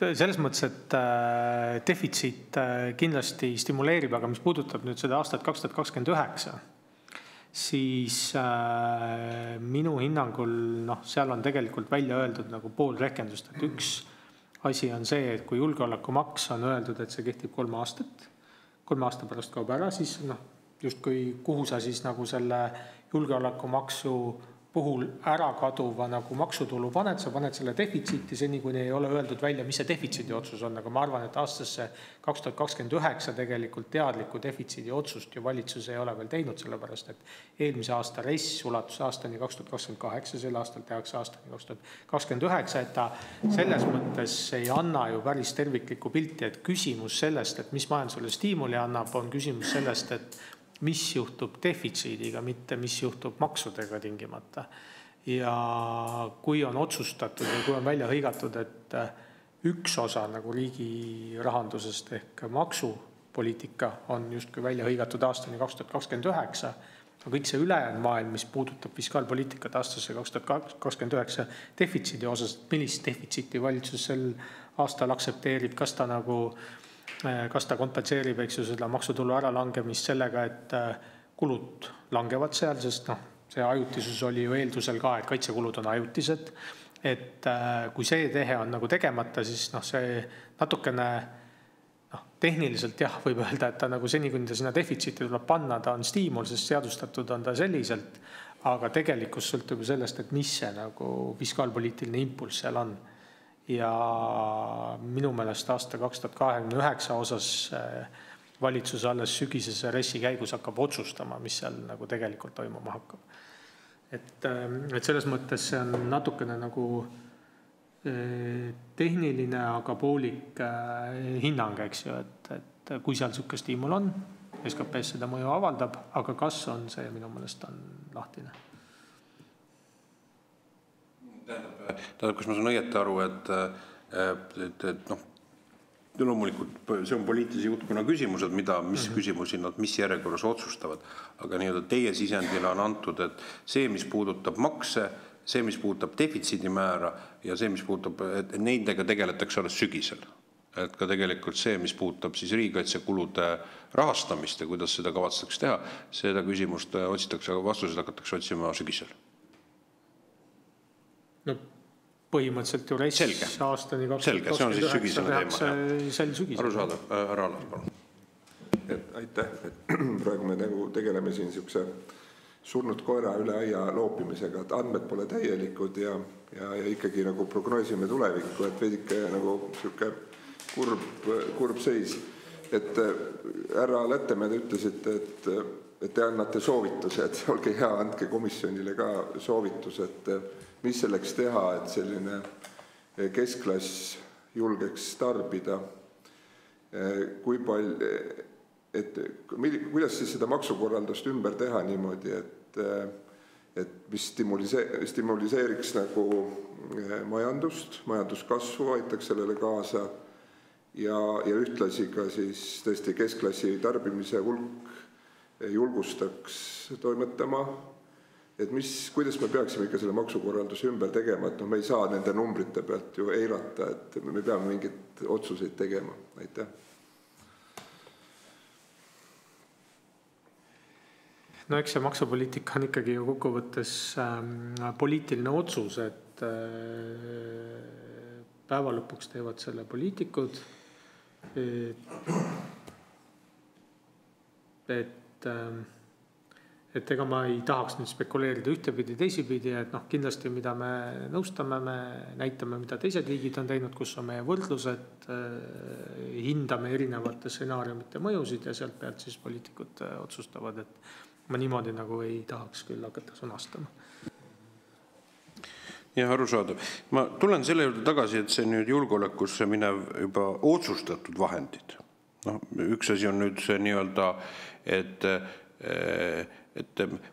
Selles mõttes, et defitsiit kindlasti stimuleerib, aga mis puudutab nüüd seda aastat 2029, siis minu hinnangul seal on tegelikult välja öeldud nagu pool rehkendust, et üks asi on see, et kui julgeolekumaks on öeldud, et see kehtib 3 aastat, 3 aasta pärast kaob ära, siis justkui kuhu sa siis nagu selle julgeolekumaksu puhul ära kaduva nagu maksutulu paned, sa paned selle defitsiiti, seni kuni ei ole öeldud välja, mis see defitsiidi otsus on, aga ma arvan, et aastasse 2029 tegelikult teadliku defitsiidi otsust ju valitsus ei ole veel teinud, sellepärast, et eelmise aasta RES ulatus aastani 2028, sel aastal tehakse aastani 2029, et ta selles mõttes ei anna ju päris terviklikku pilti, et küsimus sellest, et mis majandusele stiimuli annab, on küsimus sellest, et mis juhtub defitsiidiga, mitte mis juhtub maksudega tingimata. Ja kui on otsustatud ja kui on välja hõigatud, et üks osa nagu riigi rahandusest ehk maksupoliitika on justkui välja hõigatud aastani 2029, aga kõik see ülejäänud maailm, mis puudutab fiskaalpoliitikat aastasse 2029 defitsiidi osas, millist defitsiiti valitsus sel aastal aksepteerib, kas ta kompenseerib seda maksutulu äralangemist sellega, et kulud langevad seal, sest see ajutisus oli ju eeldusel ka, et kaitsekulud on ajutised, et kui see tehe on nagu tegemata, siis see natukene tehniliselt võib öelda, et ta nagu seni, kuni ta sinna defitsiiti tuleb panna, ta on stiimul, sest seadustatud on ta selliselt, aga tegelikkus sõltub ju sellest, et mis see nagu fiskaalpoliitiline impulss seal on. Ja minu meelest aasta 2029 osas valitsus alles sügisese RES-i käigus hakkab otsustama, mis seal nagu tegelikult toimuma hakkab. Et selles mõttes see on natukene nagu tehniline, aga poolik hinnang, eks ju, et kui seal niisugune stiimul on, SKP-s seda mõju avaldab, aga kas on see minu meelest on lahtine.
Tähendab, kas ma saan õieti aru, et loomulikult see on poliitilise juhtkonna küsimused, mis küsimusi nad mis järjekorras otsustavad, aga nii-öelda teie sisendile on antud, et see, mis puudutab makse, see, mis puudutab defitsiidimäära ja see, mis puudutab, et neidega tegeletakse alles sügisel. Et ka tegelikult see, mis puudutab siis riigikaitsekulude rahastamist ja kuidas seda kavatsetakse teha, seda küsimust otsitakse, aga vastused hakatakse otsima sügisel.
No põhimõtteliselt ju RES aastani 2029
selge, see on siis sügisene
teema. Sel sügisel.
Arusaadav, ära Alar, palun.
Aitäh, et praegu me tegeleme siin niisuguse surnud koera üle aia loopimisega, et andmed pole täielikud ja ikkagi nagu prognoosime tulevikku, et veidike nagu niisugune kurb seis. Et härra Lättemäe ütlesite, et te annate soovitused, olge hea, andke komisjonile ka soovitus, et mis selleks teha, et selline keskklass julgeks tarbida, kui palju, kuidas siis seda maksukorraldust ümber teha niimoodi, et mis stimuliseeriks nagu majanduskasvu, aitaks sellele kaasa ja ühtlasi ka siis tõesti keskklassi tarbimise hulk julgustaks toimetama, et kuidas me peaksime ikka selle maksukorralduse ümber tegema, et me ei saa nende numbrite pealt ju eirata, et me peame mingeid otsuseid tegema. Aitäh.
No eks see maksupoliitika on ikkagi ju kokkuvõttes poliitiline otsus, et päeva lõpuks teevad selle poliitikud, et ega ma ei tahaks nüüd spekuleerida ühtepidi teisipidi, et kindlasti mida me nõustame, me näitame, mida teised riigid on teinud, kus on meie võrdlused, hindame erinevate stsenaariumite mõjusid ja sealt pealt siis poliitikud otsustavad, et ma niimoodi nagu ei tahaks küll hakata sõnastama.
Jah, arusaadav. Ma tulen selle juurde tagasi, et see nüüd julgeolekusse minev juba otsustatud vahendid. Üks asi on nüüd see nii-öelda, et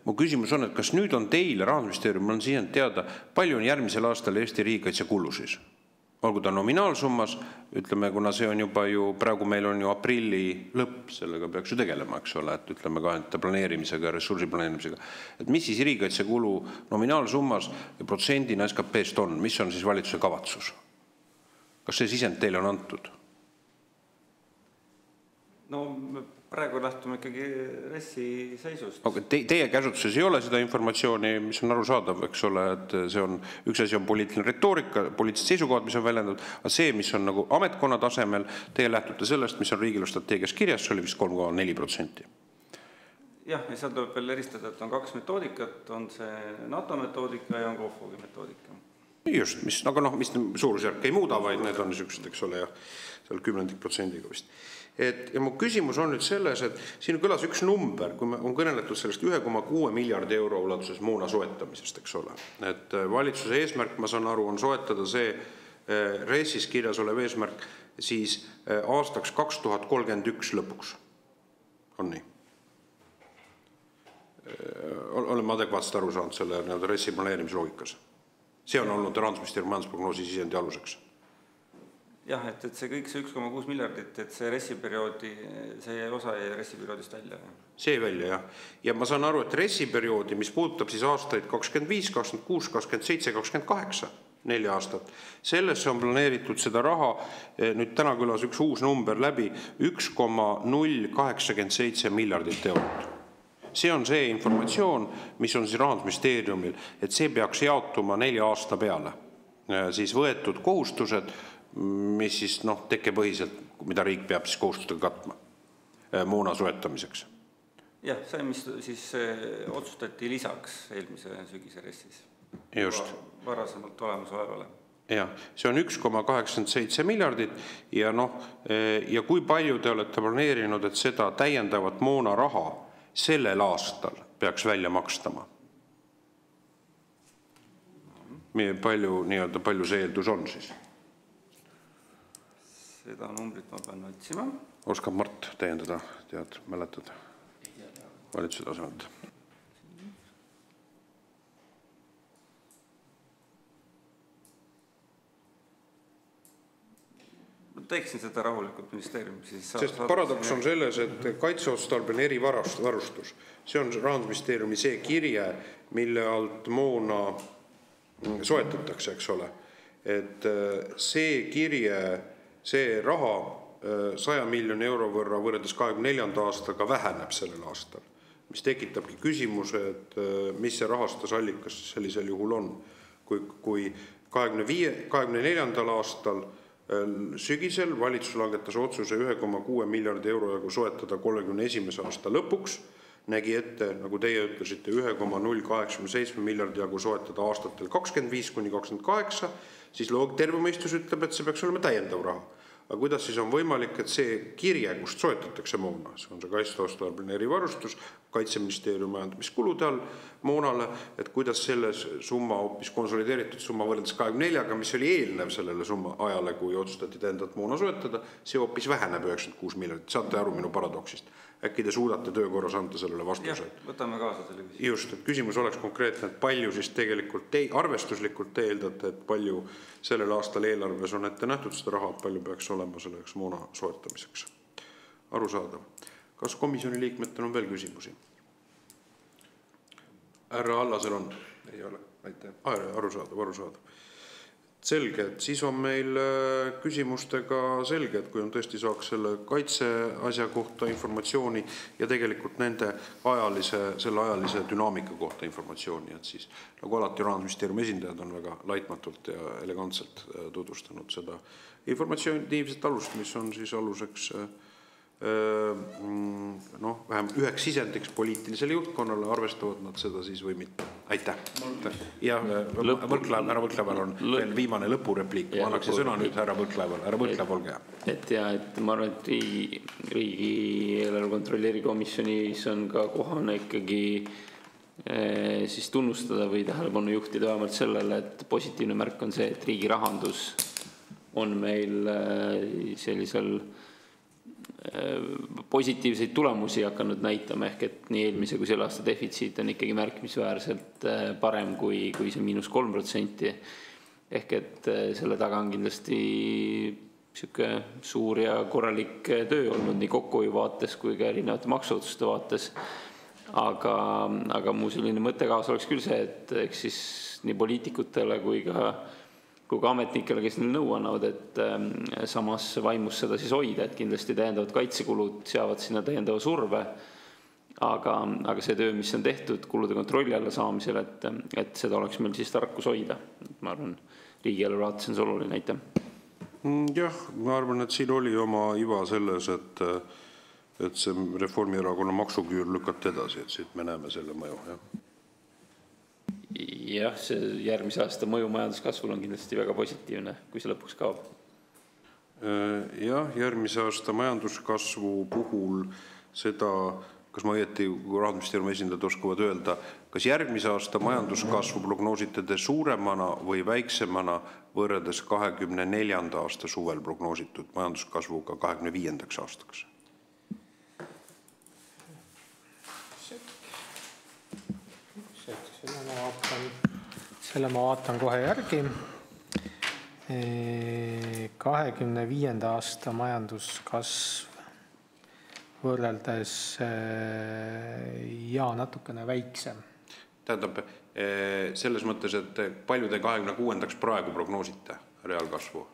mu küsimus on, et kas nüüd on teile Rahandusministeerium on siin teada, palju on järgmisel aastal Eesti riigikaitse kulu siis? Olgu ta nominaalsummas, ütleme, kuna see on juba ju, praegu meil on ju aprilli lõpp, sellega peaks ju tegelema, eks ole, et ütleme ka planeerimisega, ressursi planeerimisega. Et mis siis riigikaitse kulu nominaalsummas ja protsendina SKP-st on, mis on siis valitsuse kavatsus? Kas see sisend teile on antud?
No praegu lähtume ikkagi RES-i seisust.
Okay, teie käsutuses ei ole seda informatsiooni, mis on arusaadav, eks ole, et see on, üks asi on poliitiline retoorika, poliitilised seisukohad, mis on väljendatud, aga see, mis on nagu ametkonna tasemel, teie lähtute sellest, mis on riigistrateegias kirjas, see oli vist 3,4%.
Jah, ja seal tuleb veel eristada, et on 2 metoodikat, on see NATO metoodika ja on KOFOG metoodika.
Just, aga mis suurusjärk ei muuda, vaid need on niisugused, eks ole, ja seal 10% vist. Ja mu küsimus on nüüd selles, et siin kõlas üks number, kui on kõneletud sellest 1,6 miljardi euro ulatuses moona soetamisest, eks ole. Et valitsuse eesmärk, ma saan aru, on soetada see RES-is kirjas olev eesmärk siis aastaks 2031 lõpuks. On nii? Oleme adekvaatselt aru saanud selle RES-i planeerimisloogikas. See on olnud Rahandusministeeriumi majandusprognoosi sisendi aluseks.
Jah, et see kõik see 1,6 miljardit, et see RES-i-perioodi, see osa jäi RES-i-perioodist välja.
See välja, jah. Ja ma saan aru, et RES-i-perioodi, mis puudutab siis aastaid 25, 26, 27, 28, 4 aastat, sellesse on planeeritud seda raha, nüüd täna külas üks uus number läbi, 1,087 miljardit eurot. See on see informatsioon, mis on siis Rahandusministeeriumil, et see peaks jaotuma 4 aasta peale. Siis võetud kohustused, mis siis tekkepõhiselt, mida riik peab siis kohustustega katma moona soetamiseks.
Jah, see, mis siis otsustati lisaks eelmise sügise RES-is.
Just.
Varasemalt olemasolevale.
Ja, see on 1,87 miljardit ja kui palju te olete planeerinud, et seda täiendavat moona raha sellel aastal peaks välja makstama? Palju see eeldus on siis?
Seda numbrit ma pean otsima.
Oskab Mart täiendada, mäletad valitsuse tasemelt?
Teeksin seda rahulikult ministeeriumi.
Sest paradoks on selles, et kaitseotstarbeline erivarustus, see on Rahandusministeeriumi see kirje, mille alt moona soetatakse, eks ole. Et see kirje, see raha 100 miljoni euro võrra võrreldes 24. aastaga väheneb sellel aastal, mis tekitabki küsimuse, et mis see rahastusallikas sellisel juhul on. Kui 24. aastal sügisel valitsus langetas otsuse 1,6 miljardi euro jagu soetada 31. aasta lõpuks, nägi ette, nagu teie ütlesite, 1,087 miljardi jagu soetada aastatel 25–28, siis tervemõistus ütleb, et see peaks olema täiendav raha. Aga kuidas siis on võimalik, et see kirje, kust soetatakse moona, see on see kaitseotstarbeline erivarustus, Kaitseministeeriumi majandamiskulude all moonale, et kuidas selles summa hoopis konsolideeritud summa võrreldes 24-ga, mis oli eelnev sellele summa ajale, kui otsustati täiendavat moona soetada, see hoopis väheneb 96 miljardit. Saate aru minu paradoksist? Äkki te suudate töökorras anda sellele vastuse?
Jah, võtame kaasa selle küsimus.
Just, et küsimus oleks konkreetne, et palju siis tegelikult arvestuslikult te eeldate, et palju sellel aastal eelarves on ette nähtud seda raha, palju peaks olema selleks moona soetamiseks. Arusaadav. Kas komisjoni liikmetel on veel küsimusi? Härra Allasel on?
Ei ole, aitäh.
Arusaadav. Selge, et siis on meil küsimustega selge, et kui on tõesti saaks selle kaitseasja kohta informatsiooni ja tegelikult nende selle ajalise dünaamika kohta informatsiooni, et siis nagu alati Rahandusministeeriumi esindajad on väga laitmatult ja elegantselt tutvustanud seda informatsioonitiivset alust, mis on siis aluseks vähem üheks sisendiks poliitilisele juhtkonnale, arvestavad nad seda siis või mitte. Aitäh. Ja härra Võrklaeval on veel viimane lõpurepliik. Ma annaksin sõna nüüd härra Võrklaeval. Härra Võrklaev, olge hea.
Et ma arvan, et riigieelarve kontrolli erikomisjonis on ka kohane ikkagi siis tunnustada või tähelepanu juhtida vähemalt sellele, et positiivne märk on see, et riigi rahandus on meil sellisel positiivseid tulemusi hakanud näitama, ehk et nii eelmise kui selle aasta defitsiit on ikkagi märkimisväärselt parem kui see -3%. Ehk et selle taga on kindlasti suur ja korralik töö olnud nii kokkuhoiu vaates kui ka erinevate maksuotsuste vaates. Aga mu selline mõttekaas oleks küll see, et eks siis nii poliitikutele kui ka ametnikele, kes neil nõu annavad, et samas vaimus seda siis hoida, et kindlasti täiendavad kaitsekulud seavad sinna täiendava surve, aga see töö, mis on tehtud kulude kontrolli alla saamisel, et seda oleks meil siis tarkus hoida. Ma arvan, riigieelarve vaates on see oluline, aitäh.
Jah, ma arvan, et siin oli oma iva selles, et see Reformierakonna maksuküür lükati edasi, et siit me näeme selle mõju, jah.
Jah, see järgmise aasta mõju majanduskasvul on kindlasti väga positiivne, kui see lõpuks kaob.
Jah, järgmise aasta majanduskasvu puhul seda, kas ma õieti Rahandusministeeriumi esindajad oskavad öelda, kas järgmise aasta majanduskasvu prognoosite te suuremana või väiksemana võrreldes 24. aasta suvel prognoositud majanduskasvuga 25. aastaks?
Selle ma vaatan kohe järgi. 25. aasta majanduskasv võrreldes ja natukene väiksem.
Tähendab, selles mõttes, et palju te 26. praegu prognoosite reaalkasvu?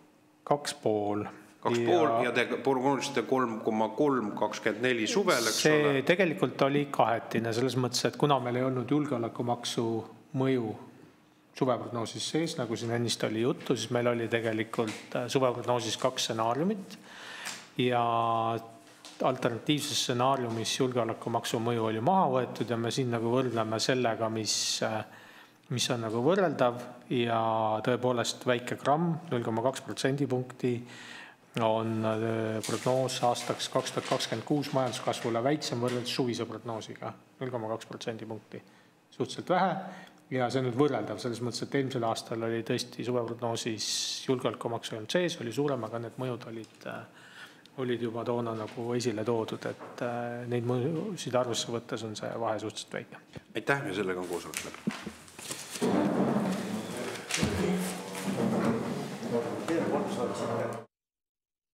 2,5.
2,5 ja te prognoosite 3,324 suvel, eks ole?
See tegelikult oli kahetine selles mõttes, et kuna meil ei olnud julgeolekumaksu mõju suveprognoosis sees, nagu siin ennist oli juttu, siis meil oli tegelikult suveprognoosis 2 stsenaariumit ja alternatiivses stsenaariumis julgeolekumaksu mõju oli maha võetud ja me siin nagu võrdleme sellega, mis on nagu võrreldav ja tõepoolest väike gramm, 0,2% punkti on prognoos aastaks 2026 majanduskasvule väiksem võrreldes suvise prognoosiga, 0,2% punkti. Suhteliselt vähe ja see on nüüd võrreldav selles mõttes, et eelmisel aastal oli tõesti suveprognoosis julgeolekumaksu ei olnud sees, oli suurem, aga need mõjud olid juba toona nagu esile toodud, et neid mõjusid arvesse võttes on see vahe suhteliselt väike.
Aitäh ja sellega on koosolek läbi.